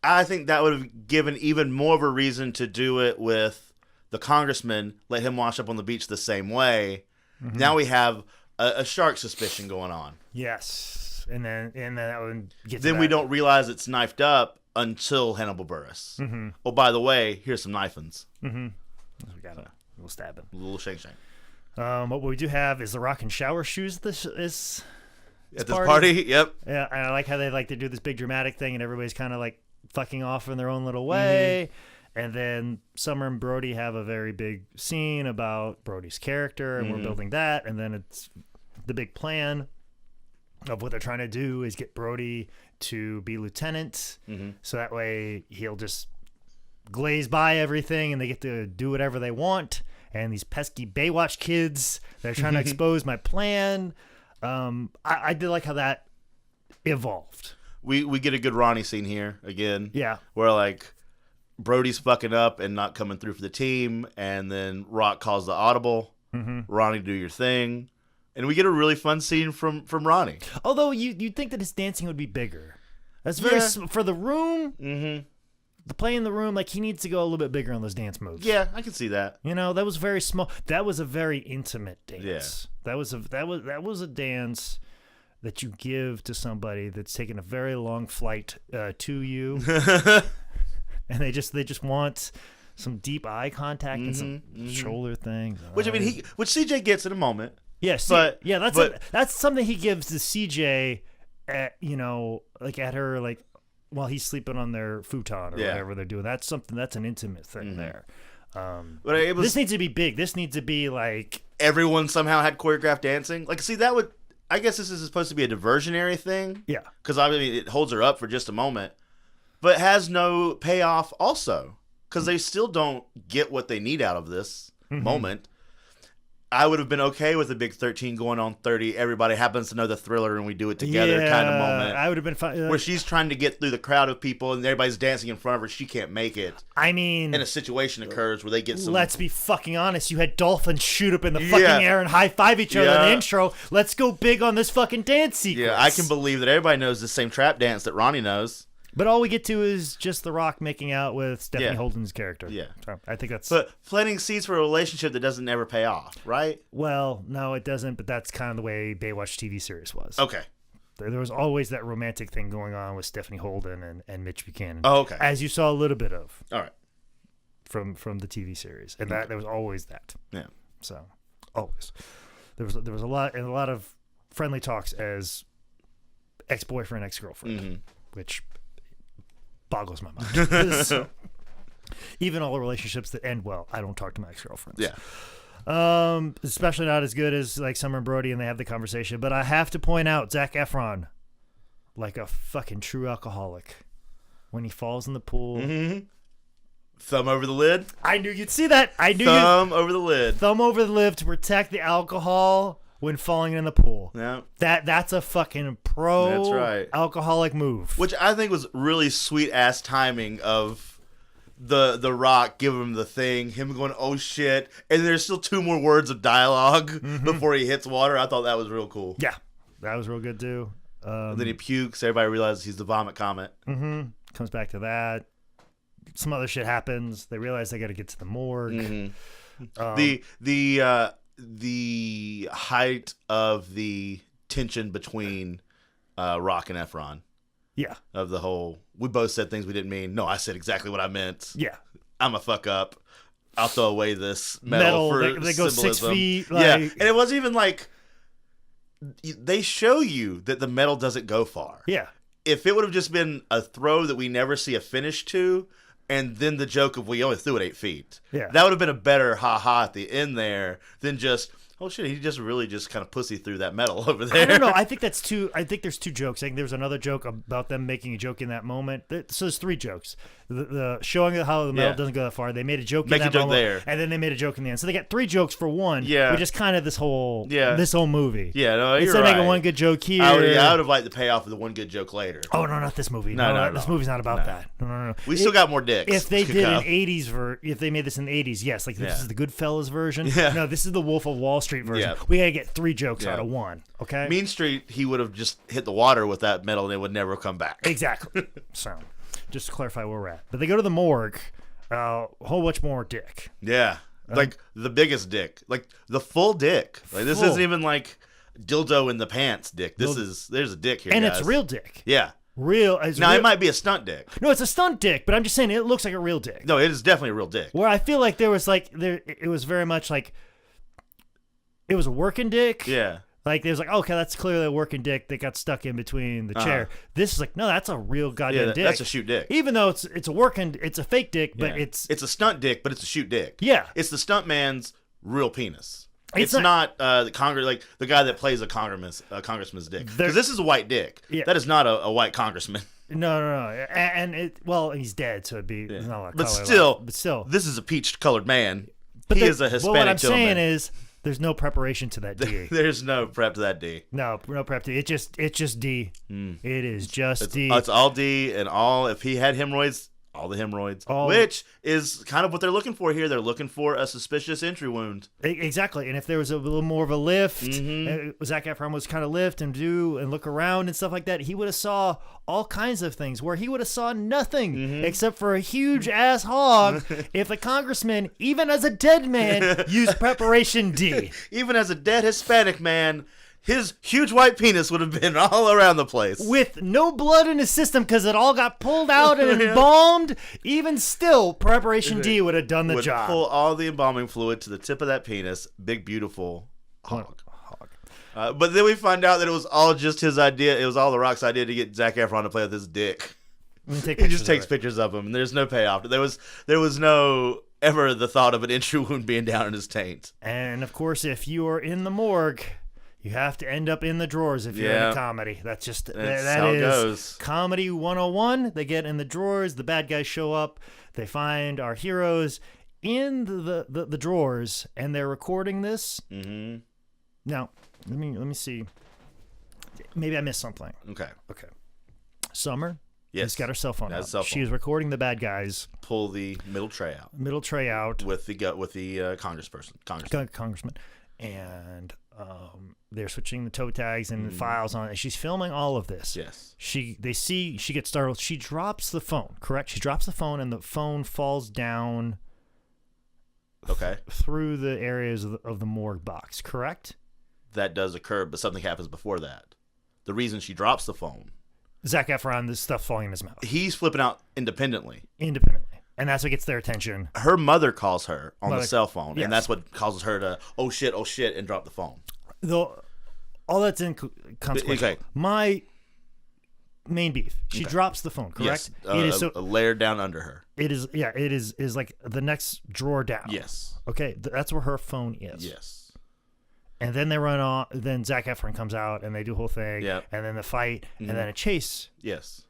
I think that would have given even more of a reason to do it with the congressman. Let him wash up on the beach the same way. Now we have a shark suspicion going on. Yes, and then that would get. Then we don't realize it's knifed up until Hannibal Buress. Oh, by the way, here's some knifings. We got a little stabbing. A little shake. What we do have is the rock and shower shoes. At this party. Yep. Yeah, and I like how they like to do this big dramatic thing, and everybody's kind of like fucking off in their own little way. And then Summer and Brody have a very big scene about Brody's character, and we're building that. And then it's the big plan of what they're trying to do is get Brody to be lieutenant, so that way he'll just glaze by everything, and they get to do whatever they want. And these pesky Baywatch kids, they're trying to expose my plan. I did like how that evolved. We get a good Ronnie scene here again. Yeah. Where like Brody's fucking up and not coming through for the team, and then Rock calls the audible. Ronnie, do your thing. And we get a really fun scene from Ronnie. Although you'd think that his dancing would be bigger. That's very for the room. The play in the room, like he needs to go a little bit bigger on those dance moves. Yeah, I can see that. You know, that was very small. That was a very intimate dance. Yeah. That was a dance that you give to somebody that's taken a very long flight to you, and they just want some deep eye contact and some shoulder things. Which I mean, which CJ gets in a moment. Yes, that's something he gives to CJ, at her while he's sleeping on their futon or whatever they're doing. That's an intimate thing there. But this needs to be big. This needs to be like everyone somehow had choreographed dancing. Like, see, that would. I guess this is supposed to be a diversionary thing. Yeah. Because I mean, it holds her up for just a moment, but has no payoff also because they still don't get what they need out of this moment. I would have been okay with a big 13 going on 30. Everybody happens to know the Thriller and we do it together kind of moment. I would have been fine. Where she's trying to get through the crowd of people and everybody's dancing in front of her. She can't make it. I mean... And a situation occurs where they get some... Let's be fucking honest. You had dolphins shoot up in the fucking air and high-five each other in the intro. Let's go big on this fucking dance sequence. Yeah, I can believe that everybody knows the same trap dance that Ronnie knows. But all we get to is just The Rock making out with Stephanie Holden's character. Yeah. So I think that's... But planting seeds for a relationship that doesn't ever pay off, right? Well, no, it doesn't, but that's kind of the way Baywatch TV series was. Okay. There was always that romantic thing going on with Stephanie Holden and Mitch Buchanan. Oh, okay. As you saw a little bit of. All right. From the TV series. And that there was always that. Yeah. So, always. There was a lot of friendly talks as ex-boyfriend, ex-girlfriend, which... boggles my mind. So, even all the relationships that end well, I don't talk to my ex-girlfriends. Yeah. Especially not as good as like Summer and Brody, and they have the conversation. But I have to point out Zac Efron, like a fucking true alcoholic, when he falls in the pool. Thumb over the lid. I knew you'd see that. Thumb over the lid. Thumb over the lid to protect the alcohol when falling in the pool. Yeah. That's a fucking pro alcoholic move. Which I think was really sweet ass timing of the Rock giving him the thing, him going, oh shit, and there's still 2 more words of dialogue before he hits water. I thought that was real cool. Yeah. That was real good too. And then he pukes, everybody realizes he's the vomit comet. Comes back to that. Some other shit happens. They realize they got to get to the morgue. The height of the tension between Rock and Efron. Yeah. Of the whole, we both said things we didn't mean. No, I said exactly what I meant. Yeah. I'm a fuck up. I'll throw away this metal for they go symbolism. 6 feet. Yeah, and it wasn't even like they show you that the metal doesn't go far. Yeah. If it would have just been a throw that we never see a finish to, and then the joke of we only threw it 8 feet, Yeah. that would have been a better ha-ha at the end there than just, oh shit, he just really just kind of pussy through that metal over there. I don't know. I think there's 2 jokes. I think there's another joke about them making a joke in that moment. So there's 3 jokes. The showing how the metal doesn't go that far. They made a joke in that moment, there. and then they made a joke in the end. So they got 3 jokes for one. Yeah. Which is kind of this whole movie. Yeah, no, you're Instead of right. making one good joke here. I would have liked the payoff of the one good joke later. Oh, no, not this movie. No, This movie's not about that. No. We still got more dicks. If they did an 80s if they made this in the 80s, yes. Like, this is the Goodfellas version. Yeah. No, this is the Wolf of Wall Street version. Yeah. We got to get 3 jokes out of 1, okay? Mean Street, he would have just hit the water with that metal and it would never come back. Exactly. So, just to clarify where we're at. But they go to the morgue, a whole bunch more dick. Yeah. Like the biggest dick. Like the full dick. Like this Full. isn't even like dildo in the pants dick. There's a dick here, And guys. it's real dick. Yeah. Real. Now, it might be a stunt dick. No, it's a stunt dick, but I'm just saying it looks like a real dick. No, it is definitely a real dick. Where I feel like it was very much like, it was a working dick. Yeah. Like, there's like, okay, that's clearly a working dick that got stuck in between the chair. This is like, no, that's a real goddamn dick. That's a shoot dick. Even though it's a fake dick, but it's a stunt dick, but it's a shoot dick. Yeah. It's the stunt man's real penis. It's not the the guy that plays a congressman's dick. Because this is a white dick. Yeah. That is not a white congressman. No. And he's dead, so it'd be there's not a lot of But color still, left. But still, this is a peach colored man. but He is a Hispanic what I'm gentleman. saying is, there's no preparation to that D. There's no prep to that D. No prep to it's just D. It is just D. It's all D and all. If he had hemorrhoids, all the hemorrhoids, which is kind of what they're looking for here. They're looking for a suspicious entry wound. Exactly. And if there was a little more of a lift, Zac Efron was kind of lift and do and look around and stuff like that, he would have saw all kinds of things where he would have saw nothing except for a huge ass hog if the congressman, even as a dead man, used preparation D. Even as a dead Hispanic man, his huge white penis would have been all around the place. With no blood in his system because it all got pulled out and embalmed, even still, preparation D would have done the job. Pull all the embalming fluid to the tip of that penis. Big, beautiful hog. But then we find out that it was all just his idea. It was all The Rock's idea to get Zac Efron to play with his dick. He just takes pictures of him, and there's no payoff. There was no ever the thought of an entry wound being down in his taint. And, of course, if you are in the morgue, you have to end up in the drawers if you're in a comedy. That's just that how it is goes. Comedy 101. They get in the drawers. The bad guys show up. They find our heroes in the drawers, and they're recording this. Mm-hmm. Now, let me see. Maybe I missed something. Okay. Summer. Yes. Has got her cell phone out. Cell phone. She is recording the bad guys. Pull the middle tray out with the congressman, and they're switching the toe tags and the files on it. She's filming all of this. Yes. She gets startled. She drops the phone. Correct. She drops the phone, and the phone falls down. Okay. Through the areas of the morgue box. Correct. That does occur, but something happens before that. The reason she drops the phone. Zac Efron, this stuff falling in his mouth. He's flipping out independently. And that's what gets their attention. Her mother calls her on the cell phone, yes. and that's what causes her to, oh shit, and drop the phone. Though, all that's inconsequential. Okay. My main beef. She drops the phone, correct? Yes. It is a layer down under her. It is, yeah, it is like the next drawer down. Yes. Okay, that's where her phone is. Yes. And then they run off. Then Zac Efron comes out, and they do a whole thing. Yep. And then the fight, and then a chase. Yes.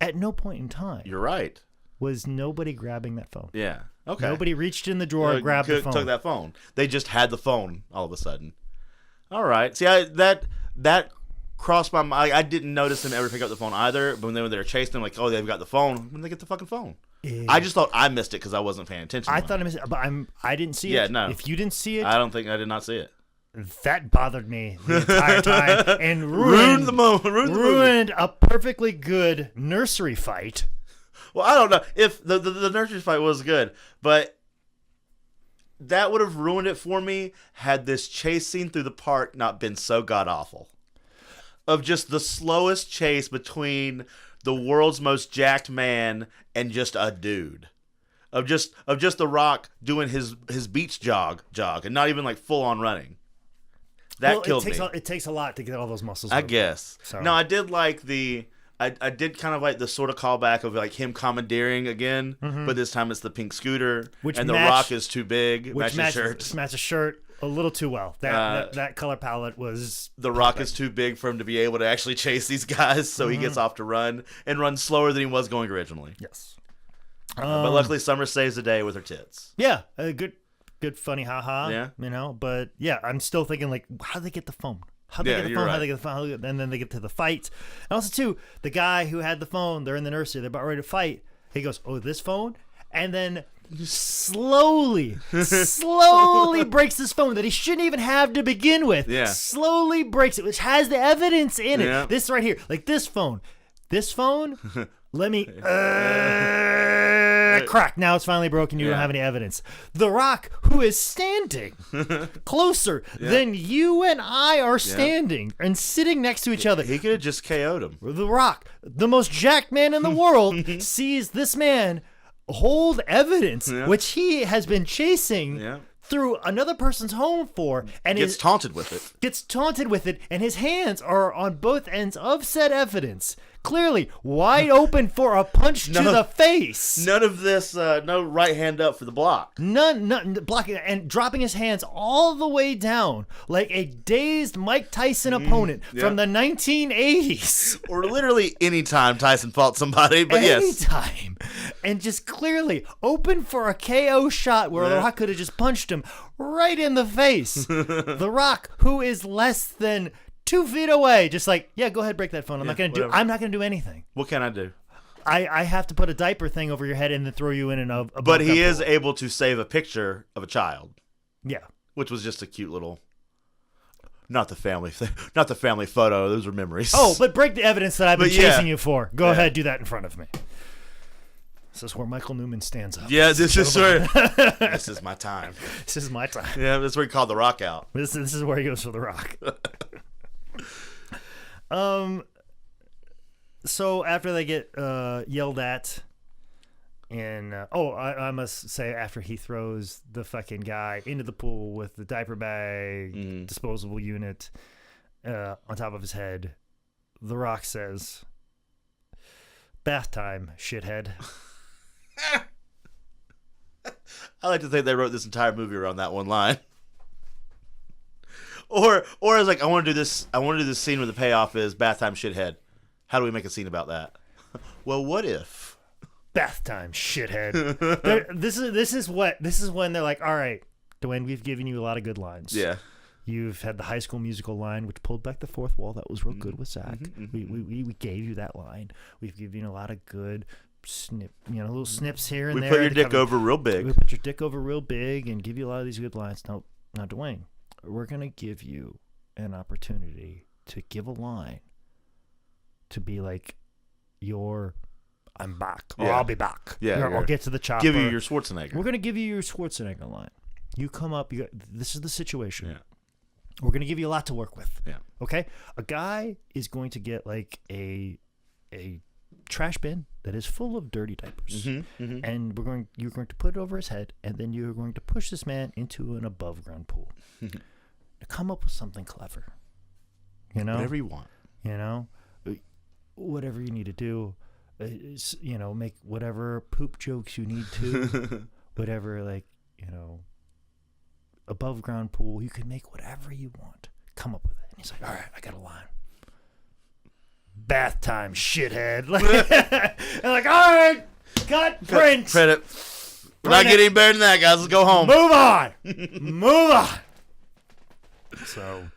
At no point in time. You're right. Was nobody grabbing that phone. Yeah. Okay. Nobody reached in the drawer and grabbed the phone. Took that phone. They just had the phone all of a sudden. All right. See, that crossed my mind. I didn't notice them ever pick up the phone either. But when they were chasing them, like, oh, they've got the phone. When did they get the fucking phone? I just thought I missed it because I wasn't paying attention. I thought I missed it, but I didn't see it. Yeah, no. If you didn't see it, I did not see it. That bothered me the entire time and ruined the movie. Ruined a perfectly good nursery fight. Well, I don't know if the nursery fight was good, but that would have ruined it for me had this chase scene through the park not been so god awful. Of just the slowest chase between the world's most jacked man and just a dude. of just The Rock doing his beach jog, and not even like full on running. That killed me. It takes a lot to get all those muscles. I guess. So. No, I did like I did kind of like the sort of callback of like him commandeering again, but this time it's the pink scooter, The Rock is too big. Which matches a shirt a little too well. That color palette was. The Rock is too big for him to be able to actually chase these guys, so he gets off to run slower than he was going originally. Yes. But luckily, Summer saves the day with her tits. Yeah, good, funny, haha. Yeah, but yeah, I'm still thinking like, how do they get the phone? How do they get the phone? Right. How do they get the phone? And then they get to the fight. And also, too, the guy who had the phone, they're in the nursery, they're about ready to fight. He goes, "Oh, this phone," and then slowly breaks this phone that he shouldn't even have to begin with. Yeah, slowly breaks it, which has the evidence in it. Yeah. This right here, like this phone. Let me crack. Now it's finally broken. You don't have any evidence. The Rock, who is standing closer than you and I are standing and sitting next to each other. He could have just KO'd him. The Rock, the most jacked man in the world, sees this man hold evidence, which he has been chasing through another person's home for, and gets taunted with it, and his hands are on both ends of said evidence, clearly wide open for a punch to the face. None of this, no right hand up for the block. None blocking and dropping his hands all the way down like a dazed Mike Tyson opponent from the 1980s. Or literally any time Tyson fought somebody, but anytime. And just clearly open for a KO shot where The Rock could have just punched him right in the face. The Rock, who is less than 2 feet away, just like, go ahead, break that phone. I'm not gonna do anything. What can I do? I have to put a diaper thing over your head and then throw you in a But he is able to save a picture of a child. Yeah. Which was just a cute little, not the family photo. Those were memories. Oh, but break the evidence that I've been chasing you for. Go ahead, do that in front of me. This is where Michael Newman stands up. Yeah, this is where. This is my time. This is my time. Yeah, that's where he called The Rock out. This is where he goes for The Rock. So after they get yelled at, and I must say, after he throws the fucking guy into the pool with the diaper bag, disposable unit on top of his head, The Rock says, "Bath time, shithead." I like to think they wrote this entire movie around that one line. Or I was like, I want to do this scene where the payoff is bath time, shithead. How do we make a scene about that? Well, what if bath time, shithead? This is when they're like, all right, Dwayne, we've given you a lot of good lines. Yeah. You've had the High School Musical line, which pulled back the fourth wall. That was real good with Zach. We gave you that line. We've given you a lot of good little snips here and there. We put your dick over real big. We put your dick over real big and give you a lot of these good lines. Now, Dwayne, we're going to give you an opportunity to give a line to be like I'm back, or I'll be back. Yeah, I'll get to the chopper. Give you your Schwarzenegger. We're going to give you your Schwarzenegger line. You come up, this is the situation. Yeah. We're going to give you a lot to work with. Yeah. Okay? A guy is going to get like a trash bin that is full of dirty diapers. And you're going to put it over his head, and then you're going to push this man into an above ground pool. To come up with something clever. Whatever you want. Whatever you need to do. Make whatever poop jokes you need to. Whatever, above ground pool. You can make whatever you want. Come up with it. And he's like, all right, I got a line. Bath time, shithead. And like, all right, cut, print. Credit. We're not getting better than that, guys. Let's go home. Move on. So,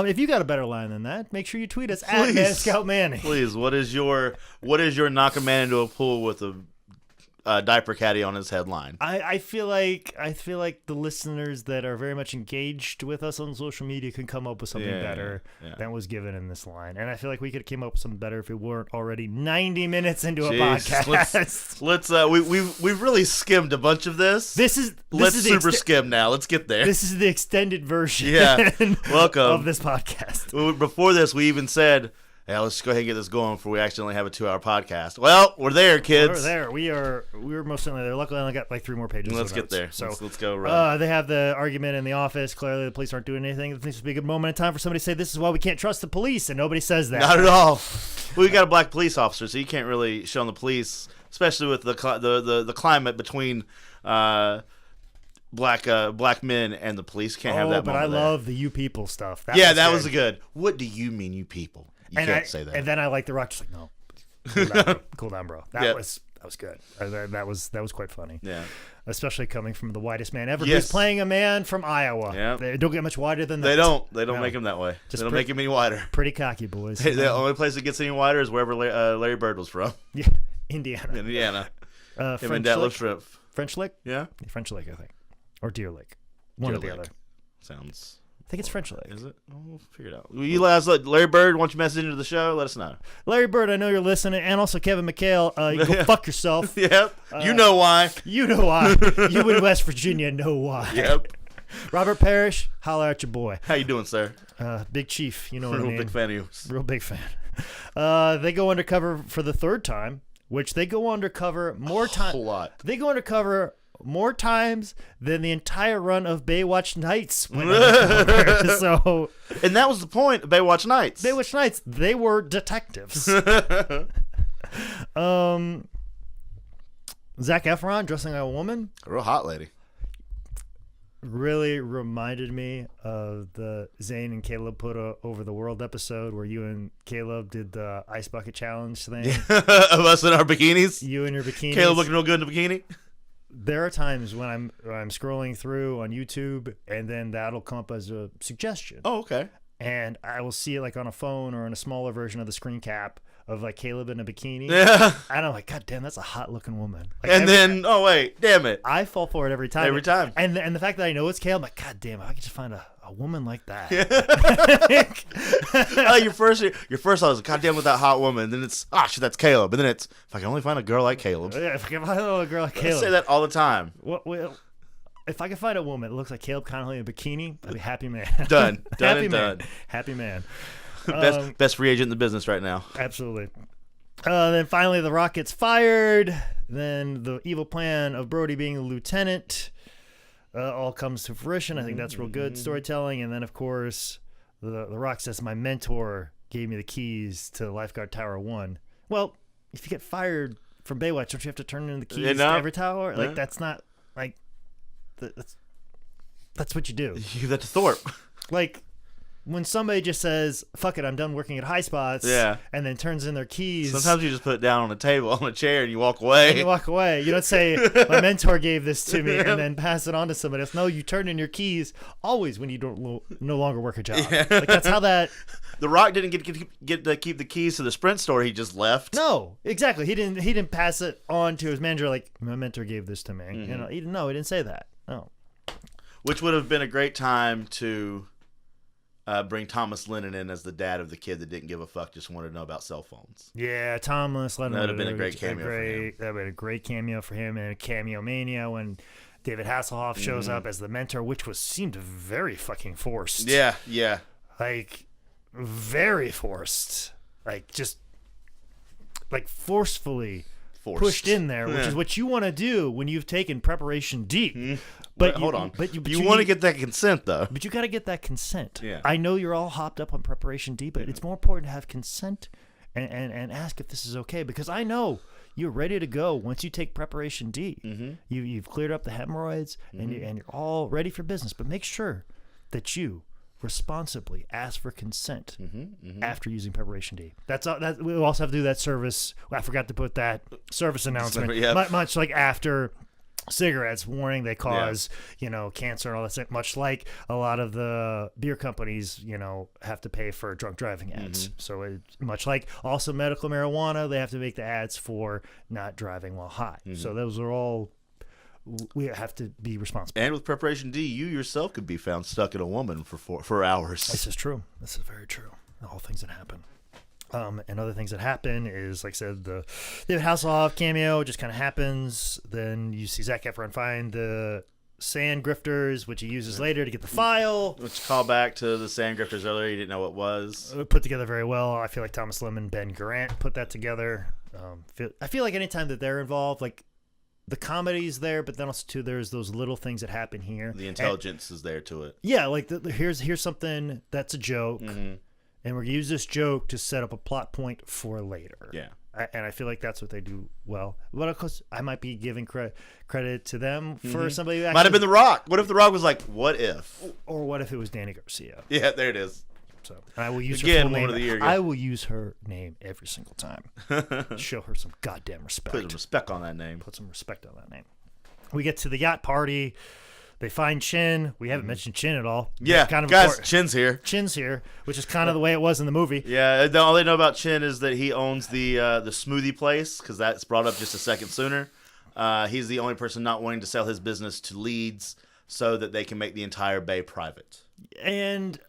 if you got a better line than that, make sure you tweet us at Scout Manning. Please, what is your knock a man into a pool with a diaper caddy on his headline? I feel like the listeners that are very much engaged with us on social media can come up with something better than was given in this line. And I feel like we could have came up with something better if we weren't already 90 minutes into a podcast. Let's we've really skimmed a bunch of this. Let's super skim now. Let's get there. This is the extended version welcome of this podcast. Before this, we even said Yeah, let's go ahead and get this going before we accidentally have a 2-hour podcast. Well, we're there, kids. We're there. We were most certainly there. Luckily, I only got like 3 more pages. Let's of get notes. there. So Let's go. Run. They have the argument in the office. Clearly, the police aren't doing anything. It seems to be a good moment in time for somebody to say, "This is why we can't trust the police," and nobody says that. Not at all. Well, we got a black police officer, so you can't really show on the police, especially with the climate between black men and the police. Can't have that. But moment I there. love the "you people" stuff. That was good. What do you mean, you people? You can't say that. And then I like the Rock, just like, no, cool down, bro. That was good. That was quite funny. Yeah. Especially coming from the whitest man ever. Yes. Who's playing a man from Iowa. Yeah. They don't get much wider than that. They don't make him that way. They don't make him any wider. Pretty cocky, boys. The only place that gets any wider is wherever Larry Bird was from. Yeah, Indiana. Indiana. Him French and Detlef Lick? Shrimp. French Lick? Yeah. French Lick, I think. Or Deer Lick. One Deer or the Lick. other. Sounds. I think it's French Lick. Is it? We'll figure it out. You guys, Larry Bird, wants you message into the show? Let us know. Larry Bird, I know you're listening, and also Kevin McHale. You can go fuck yourself. Yep. You know why. You know why. You in West Virginia know why. Yep. Robert Parrish, holler at your boy. How you doing, sir? Big Chief, you know what I Real mean. big fan of you. Real big fan. They go undercover for the 3rd time, which they go undercover more times. A whole lot. They go undercover more times than the entire run of Baywatch Nights went undercover. So, and that was the point of Baywatch Nights. Baywatch Nights, they were detectives. Zac Efron dressing like a woman. A real hot lady. Really reminded me of the Zane and Caleb put over the world episode where you and Caleb did the ice bucket challenge thing. Of us in our bikinis. You and your bikinis. Caleb looking real good in the bikini. There are times when I'm scrolling through on YouTube, and then that'll come up as a suggestion. Oh, okay. And I will see it like on a phone or in a smaller version of the screen cap of like Caleb in a bikini. Yeah. And I'm like, God damn, that's a hot looking woman. Like, And then, oh wait, damn it. I fall for it every time. Every time. And the fact that I know it's Caleb, I'm like, God damn, if I could just find a woman like that. Your first thought was, God damn, with that hot woman. Then it's, shit, that's Caleb. And then it's, if I can only find a girl like Caleb. Yeah, if I can find a girl like I Caleb. say that all the time. Well, if I can find a woman that looks like Caleb Connolly in a bikini, I'd be happy man. Done. Done happy and man. done. Happy man. Best free agent in the business right now. Absolutely. Then finally, The Rock gets fired. Then the evil plan of Brody being the lieutenant all comes to fruition. I think that's real good storytelling. And then, of course, the Rock says, my mentor gave me the keys to Lifeguard Tower 1. Well, if you get fired from Baywatch, don't you have to turn in the keys to every tower? Like, that's not, like, that's what you do. You give that to Thorpe. Like, when somebody just says, fuck it, I'm done working at High Spots, and then turns in their keys. Sometimes you just put it down on a table, on a chair, and you walk away. And you walk away. You don't say, my mentor gave this to me, and then pass it on to somebody else. No, you turn in your keys always when you don't no longer work a job. Yeah. Like, that's how that... The Rock didn't get to keep the keys to the Sprint store. He just left. No, exactly. He didn't pass it on to his manager like, my mentor gave this to me. Mm-hmm. You know, he didn't say that. No. Which would have been a great time to bring Thomas Lennon in as the dad of the kid that didn't give a fuck, just wanted to know about cell phones. Yeah, Thomas Lennon. That would have been a great cameo for him. That would have been a great cameo for him, and a cameo mania when David Hasselhoff shows up as the mentor, which seemed very fucking forced. Yeah, yeah. Like, very forced. Like, just, like, forcefully pushed in there, which is what you want to do when you've taken preparation deep. Mm-hmm. But hold on. But you want to get that consent, though. But you got to get that consent. Yeah. I know you're all hopped up on preparation D, but it's more important to have consent and ask if this is okay, because I know you're ready to go once you take preparation D. Mm-hmm. You've cleared up the hemorrhoids and you're all ready for business. But make sure that you responsibly ask for consent after using preparation D. That's all. We also have to do that service. I forgot to put that service announcement. Yep. Much like after cigarettes, warning they cause cancer and all that stuff. Much like a lot of the beer companies have to pay for drunk driving ads. So it's much like also medical marijuana, they have to make the ads for not driving while high. So those are all, we have to be responsible. And with preparation D, you yourself could be found stuck in a woman for hours. This is true. This is very true. All things that happen. And other things that happen is, like I said, the David Hasselhoff cameo just kind of happens. Then you see Zac Efron find the sand grifters, which he uses later to get the file. Which call back to the sand grifters earlier. You didn't know what it was. Put together very well. I feel like Thomas Lemon, Ben Garant put that together. I feel like anytime that they're involved, like the comedy's there, but then also too there's those little things that happen here. The intelligence is there to it. Yeah, like here's something that's a joke, and we're gonna use this joke to set up a plot point for later. Yeah. And I feel like that's what they do well. But of course, I might be giving credit to them for somebody who actually... Might have been The Rock. What if The Rock was like, what if? Or what if it was Dany Garcia? Yeah, there it is. So I will use Again, her full name. one of the year. I will use her name every single time. Show her some goddamn respect. Put some respect on that name. Put some respect on that name. We get to the yacht party. They find Chin. We haven't mentioned Chin at all. Yeah, kind of guys, important. Chin's here. Chin's here, which is kind of the way it was in the movie. Yeah, all they know about Chin is that he owns the smoothie place, because that's brought up just a second sooner. He's the only person not wanting to sell his business to Leeds so that they can make the entire bay private. And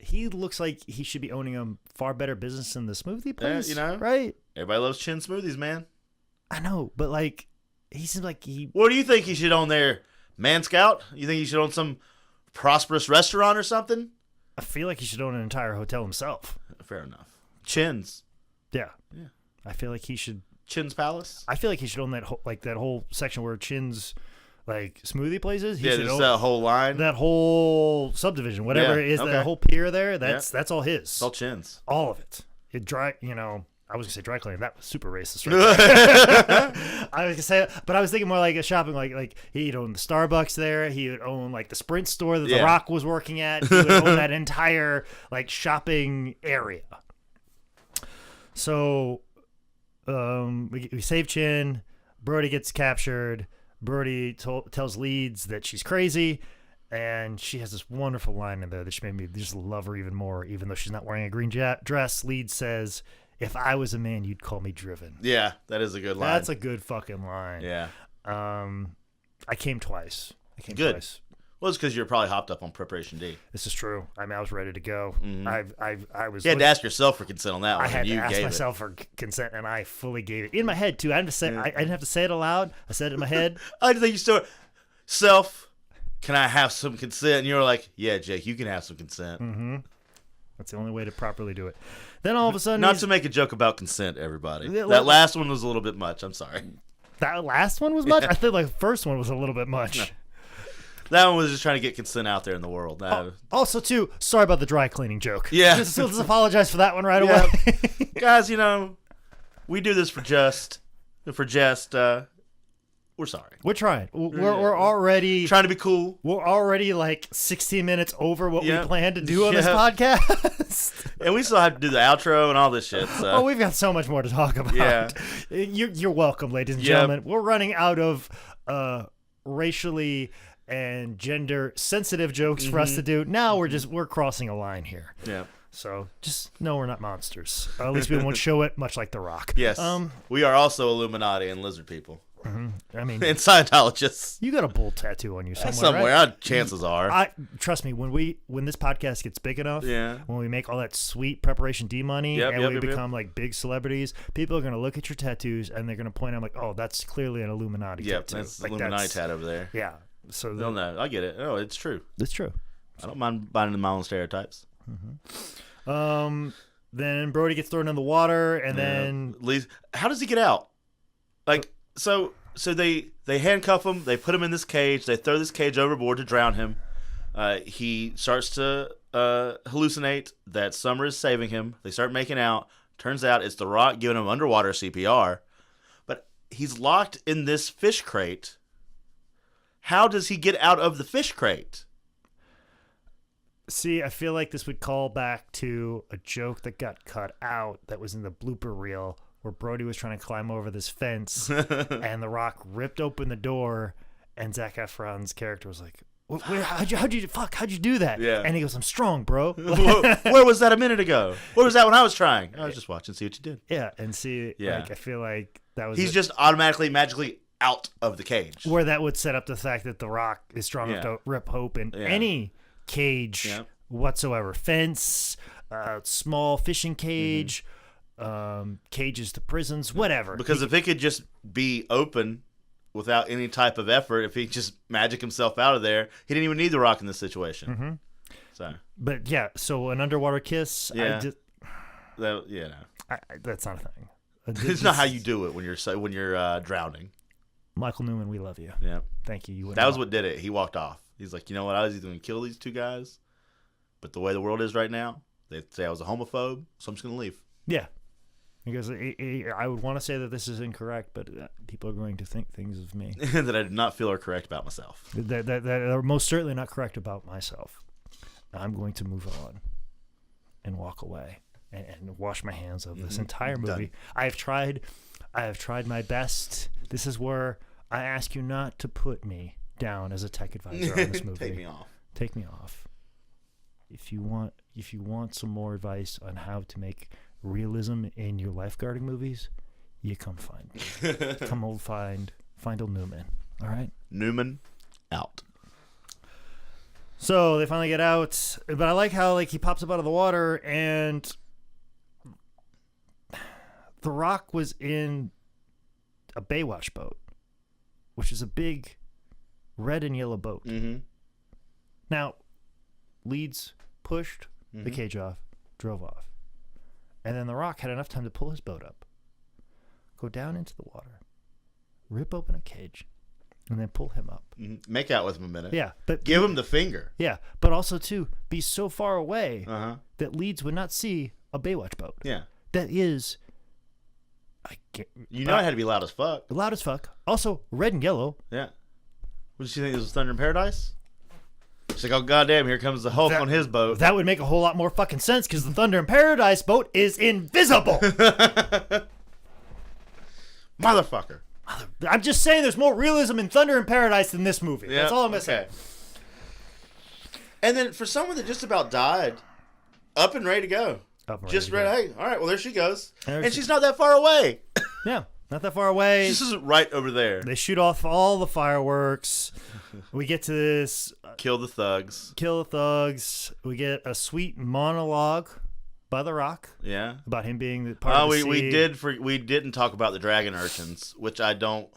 he looks like he should be owning a far better business than the smoothie place. Yeah, right? Everybody loves Chin smoothies, man. I know, but like, he seems like he... What do you think he should own there? Man Scout? You think he should own some prosperous restaurant or something? I feel like he should own an entire hotel himself. Fair enough. Chin's. Yeah. Yeah. I feel like he should... Chin's Palace? I feel like he should own that whole section where Chin's like smoothie places. He Yeah, should just own that whole line. that whole subdivision, whatever it is, okay. that whole pier there. That's all his. It's all Chin's. All of it. It dry. I was gonna say dry cleaning. That was super racist. Right there. I was gonna say, but I was thinking more like a shopping, like he'd own the Starbucks there. He would own like the Sprint store that The Rock was working at. He would own that entire like shopping area. So, we save Chin. Brody gets captured. Brody tells Leeds that she's crazy. And she has this wonderful line in there that she made me just love her even more, even though she's not wearing a green dress. Leeds says, "If I was a man, you'd call me driven." Yeah, that is a good line. That's a good fucking line. Yeah. I came twice. Good. Twice. Well, it's because you're probably hopped up on Preparation D. This is true. I mean, I was ready to go. I was. You had to ask yourself for consent on that one. I had to you ask gave myself for consent, and I fully gave it in my head too. I didn't have to say it aloud. I said it in my head. I think you still self. Can I have some consent? And you're like, yeah, Jake, you can have some consent. Mm-hmm. That's the only way to properly do it. Then all of a sudden, not to make a joke about consent, everybody. That last one was a little bit much. I'm sorry. That last one was much. I think like the first one was a little bit much. No. That one was just trying to get consent out there in the world. Also, too, sorry about the dry cleaning joke. Yeah. Let's apologize for that one right away. Guys, we do this for jest. We're sorry. We're trying. We're already trying to be cool. We're already like 16 minutes over what we planned to do on this podcast. And we still have to do the outro and all this shit. So. Oh, we've got so much more to talk about. Yeah. You're welcome, ladies and gentlemen. We're running out of racially and gender sensitive jokes for us to do. Now we're crossing a line here. Yeah. So just know we're not monsters. At least we won't show it, much like The Rock. Yes. We are also Illuminati and lizard people. Mm-hmm. I mean, and Scientologists. You got a bull tattoo on you somewhere. Right? Chances are. Trust me, when this podcast gets big enough, when we make all that sweet Preparation D money, we become like big celebrities, people are gonna look at your tattoos and they're gonna point out like, oh, that's clearly an Illuminati tattoo. That's like Illuminati tat over there. Yeah. So they'll know. I get it. Oh, it's true. It's true. I don't mind buying my own stereotypes. Mm-hmm. Then Brody gets thrown in the water, and then how does he get out? Like. So they handcuff him. They put him in this cage. They throw this cage overboard to drown him. He starts to hallucinate that Summer is saving him. They start making out. Turns out it's The Rock giving him underwater CPR. But he's locked in this fish crate. How does he get out of the fish crate? See, I feel like this would call back to a joke that got cut out that was in the blooper reel, where Brody was trying to climb over this fence, and The Rock ripped open the door, and Zac Efron's character was like, how'd you do that? Yeah. And he goes, I'm strong, bro. Where was that a minute ago? Where was that when I was trying? I was just watching, see what you did. Yeah, and see, like, I feel like that was... He's just automatically, magically out of the cage. Where that would set up the fact that The Rock is strong enough to rip open any cage whatsoever. Fence, small fishing cage... cages to prisons, whatever. Because if it could just be open without any type of effort. If he just magic himself out of there, he didn't even need The Rock in this situation. Mm-hmm. So, but yeah, so an underwater kiss. Yeah. No, that's not a thing. It's not how you do it when you're drowning. Michael Newman, we love you. Yeah, thank you. That was what did it. He walked off. He's like, you know what? I was either going to kill these two guys, but the way the world is right now, they say I was a homophobe, so I'm just going to leave. Yeah, because I would want to say that this is incorrect, but people are going to think things of me that I did not feel are correct about myself. That are most certainly not correct about myself. I'm going to move on and walk away and wash my hands of this entire movie. Done. I have tried my best. This is where I ask you not to put me down as a tech advisor on this movie. Take me off. If you want some more advice on how to make realism in your lifeguarding movies, you come find me. Find old Newman. All right? Newman out. So they finally get out, but I like how he pops up out of the water, and The Rock was in a Baywatch boat, which is a big red and yellow boat. Mm-hmm. Now, Leeds pushed the cage off, drove off, and then The Rock had enough time to pull his boat up, go down into the water, rip open a cage, and then pull him up. Mm-hmm. Make out with him a minute. Yeah, but give him the finger. Yeah, but also too be so far away that Leeds would not see a Baywatch boat. Yeah, that is. It had to be loud as fuck. Loud as fuck. Also, red and yellow. Yeah. What did you think? This was Thunder in Paradise? She's like, oh goddamn! Here comes the Hulk on his boat. That would make a whole lot more fucking sense because the Thunder in Paradise boat is invisible. Motherfucker. I'm just saying, there's more realism in Thunder in Paradise than this movie. That's all I'm gonna say. And then for someone that just about died, up and ready to go. Just ready. Hey, all right. Well, there she goes, and she's not that far away. Yeah, not that far away. She's just right over there. They shoot off all the fireworks. We get to this. Kill the thugs. We get a sweet monologue by The Rock. Yeah. About him being the part of the sea. We didn't talk about the dragon urchins, which I don't.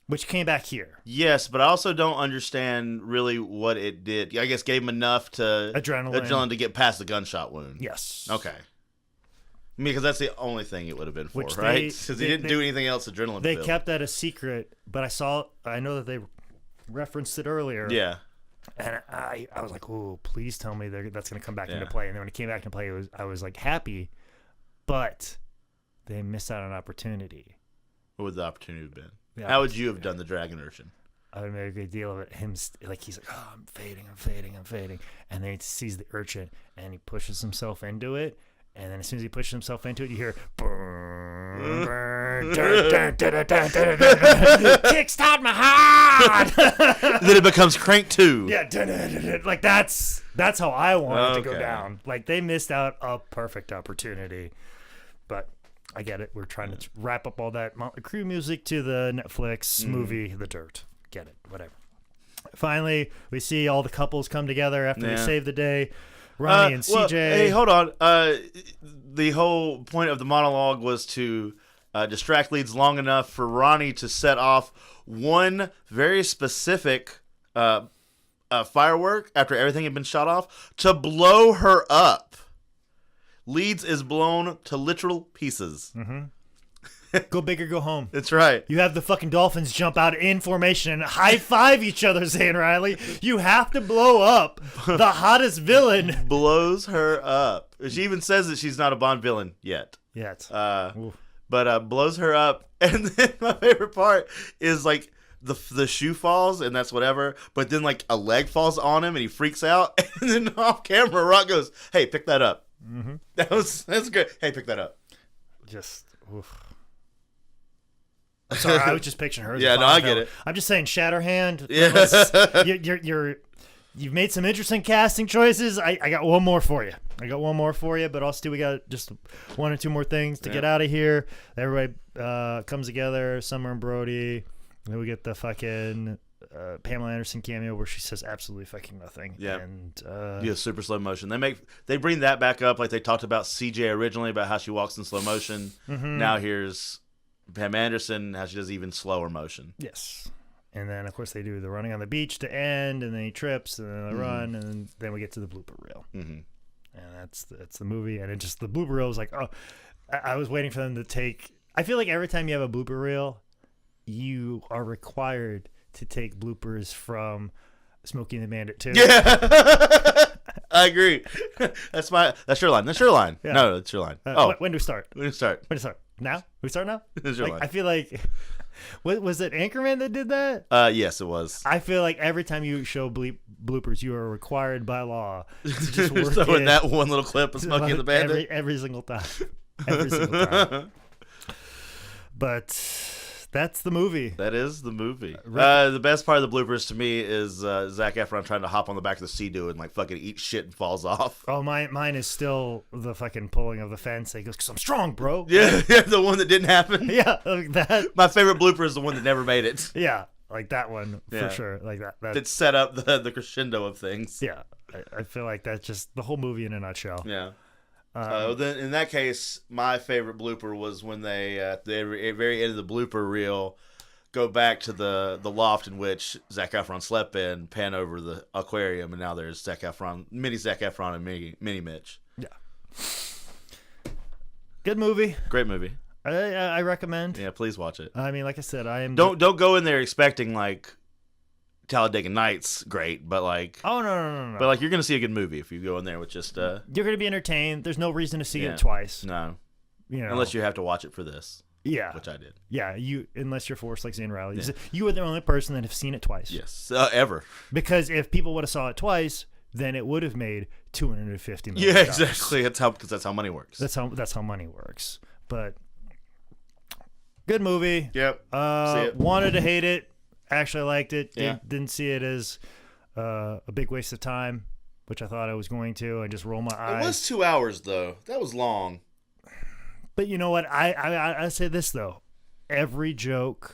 Which came back here. Yes, but I also don't understand really what it did. I guess gave him enough to adrenaline to get past the gunshot wound. Yes. Okay. I mean, because that's the only thing it would have been for, right? Because he didn't do anything else adrenaline. They kept that a secret, but I know that they referenced it earlier. Yeah. And I was like, oh, please tell me that's going to come back into play. And then when it came back into play, I was like happy, but they missed out on an opportunity. What would the opportunity have been? How would you have done the dragon urchin? I would make a good deal of it. He's like, oh, I'm fading. And then he sees the urchin and he pushes himself into it. And then as soon as he pushes himself into it, you hear kickstart my heart. Then it becomes Crank 2. Yeah, like that's how I wanted to go down. Like they missed out a perfect opportunity. But I get it. We're trying to wrap up all that Motley Crue music to the Netflix movie, The Dirt. Get it? Whatever. Finally, we see all the couples come together after they save the day. Ronnie and CJ. Well, hey, hold on. The whole point of the monologue was to distract Leeds long enough for Ronnie to set off one very specific firework after everything had been shot off to blow her up. Leeds is blown to literal pieces. Mm-hmm. Go big or go home. That's right. You have the fucking Dolphins jump out in formation and high five each other, Zane Riley. You have to blow up the hottest villain. Blows her up. She even says that she's not a Bond villain yet. But blows her up. And then my favorite part is like the shoe falls and that's whatever. But then like a leg falls on him and he freaks out. And then off camera, Rock goes, "Hey, pick that up." Mm-hmm. That's good. Hey, pick that up. Just. Oof. I'm sorry, I was just picturing her. I get it. I'm just saying, Shatterhand. Yeah. You've made some interesting casting choices. I got one more for you. But also we got just one or two more things to get out of here. Everybody comes together. Summer and Brody. And then we get the fucking Pamela Anderson cameo where she says absolutely fucking nothing. Yeah. And super slow motion. They bring that back up like they talked about CJ originally about how she walks in slow motion. Mm-hmm. Now here's Pam Anderson, how she does even slower motion. Yes. And then, of course, they do the running on the beach to end, and then he trips, and then they run, and then we get to the blooper reel. Mm-hmm. And that's the movie. And it just, the blooper reel was like, oh, I was waiting for them to take, I feel like every time you have a blooper reel, you are required to take bloopers from Smokey and the Bandit 2. Yeah. I agree. That's your line. That's your line. Yeah. No, that's your line. When do we start? When do we start? When do we start? Now? We start now? That's your line. I feel like, was it Anchorman that did that? Yes, it was. I feel like every time you show bloopers, you are required by law to just work so in in that one little clip of Smokey and the Bandit? every single time. Every single time. But that's the movie. That is the movie. The best part of the bloopers to me is Zac Efron trying to hop on the back of the Sea-Doo and like fucking eat shit and falls off. Oh, mine is still the fucking pulling of the fence. He goes, "'Cause I'm strong, bro." Yeah, the one that didn't happen. Yeah, like that. My favorite blooper is the one that never made it. Yeah, like that one for sure. Like that. That set up the crescendo of things. Yeah, I feel like that's just the whole movie in a nutshell. Yeah. Then in that case, my favorite blooper was when they at the very end of the blooper reel go back to the loft in which Zac Efron slept in, pan over the aquarium, and now there's mini Zac Efron and mini Mitch. Yeah. Good movie. Great movie. I recommend. Yeah, please watch it. I mean, like I said, Don't go in there expecting like Talladega Nights great, but like no. But like you're gonna see a good movie if you go in there with just you're gonna be entertained. There's no reason to see Yeah. it twice. No. You know, Unless you have to watch it for this. Yeah. Which I did. Yeah, unless you're forced like Zane Riley. Yeah. You are the only person that have seen it twice. Yes. Ever. Because if people would have saw it twice, then it would have made $250 million. Yeah, exactly. Because that's how money works. That's how money works. But good movie. Yep. See it. Wanted to hate it. Actually liked it. Yeah. Didn't see it as a big waste of time, which I thought I was going to. I just roll my eyes. It was 2 hours though. That was long. But you know what? I say this though. Every joke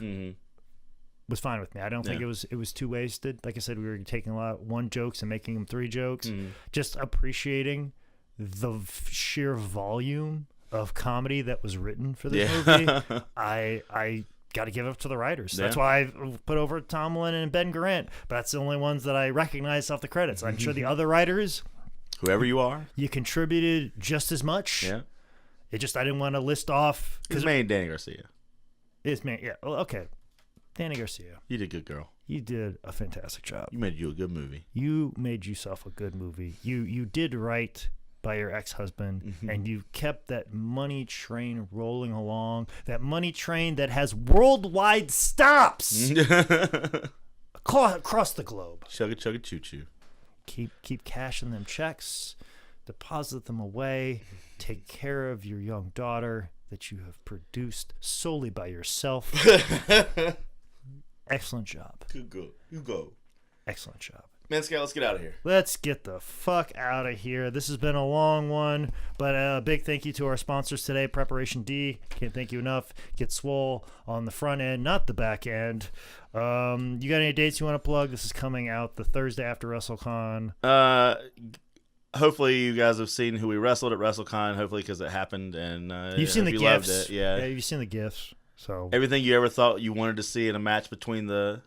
was fine with me. I don't think it was too wasted. Like I said, we were taking a lot one jokes and making them three jokes. Just appreciating the sheer volume of comedy that was written for this movie. I got to give up to the writers. That's why I put over Tomlin and Ben Garant. But that's the only ones that I recognize off the credits. I'm sure the other writers, whoever you are, you contributed just as much. Yeah. It just I didn't want to list off because main Dany Garcia. It's me. Yeah. Well, okay. Dany Garcia. You did good, girl. You did a fantastic job. You made you a good movie. You made yourself a good movie. You did right by your ex-husband, and you kept that money train rolling along. That money train that has worldwide stops across the globe. Chugga choo choo. Keep cashing them checks, deposit them away, take care of your young daughter that you have produced solely by yourself. Excellent job. Good go. You go. Excellent job. Man, Scott, let's get out of here. Let's get the fuck out of here. This has been a long one, but a big thank you to our sponsors today, Preparation D. Can't thank you enough. Get swole on the front end, not the back end. You got any dates you want to plug? This is coming out the Thursday after WrestleCon. Hopefully you guys have seen who we wrestled at WrestleCon, hopefully because it happened. And you've seen the gifs. Loved it. Yeah, you've seen the gifs. So everything you ever thought you wanted to see in a match between the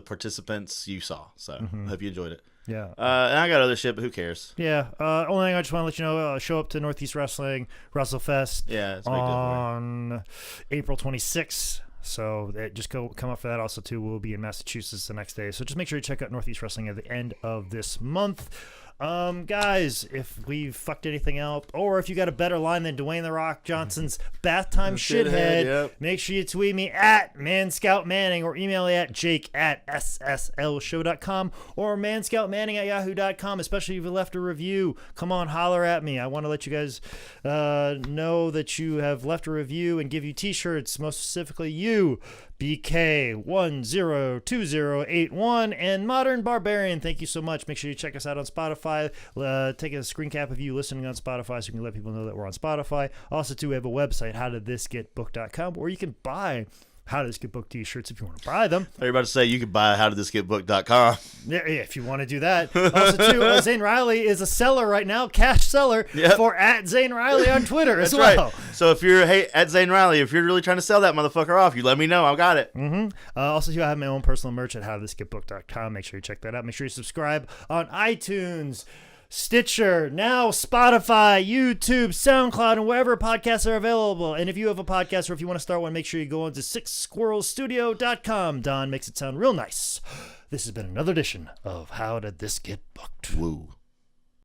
participants, you saw. So I hope you enjoyed it. Yeah. And I got other shit, but who cares? Yeah. Only thing I just want to let you know, show up to Northeast Wrestling WrestleFest it's on April 26th. So just come up for that. Also, too, we'll be in Massachusetts the next day. So just make sure you check out Northeast Wrestling at the end of this month. Guys, if we've fucked anything up, or if you got a better line than Dwayne "The Rock" Johnson's bath time shithead, make sure you tweet me at ManScoutManning or email me at jake@sslshow.com or manscoutmanning@yahoo.com, especially if you left a review. Come on, holler at me. I want to let you guys know that you have left a review and give you t-shirts, most specifically you, BK102081 and Modern Barbarian. Thank you so much. Make sure you check us out on Spotify. Take a screen cap of you listening on Spotify so you can let people know that we're on Spotify. Also, too, we have a website, howdidthisgetbooked.com, where you can buy How Did This Get Booked t-shirts if you want to buy them. Are you about to say you could buy howdidthisgetbooked.com? Yeah, if you want to do that. Also, too, Zane Riley is a seller right now, cash seller for @Zane Riley on Twitter as well. Right. So if you're @Zane Riley, if you're really trying to sell that motherfucker off, you let me know. I've got it. Also, too, I have my own personal merch at howdidthisgetbooked.com. Make sure you check that out. Make sure you subscribe on iTunes, Stitcher, now Spotify, YouTube, SoundCloud, and wherever podcasts are available. And if you have a podcast or if you want to start one, make sure you go on to sixsquirrelstudio.com. Don makes it sound real nice. This has been another edition of How Did This Get Booked? Woo.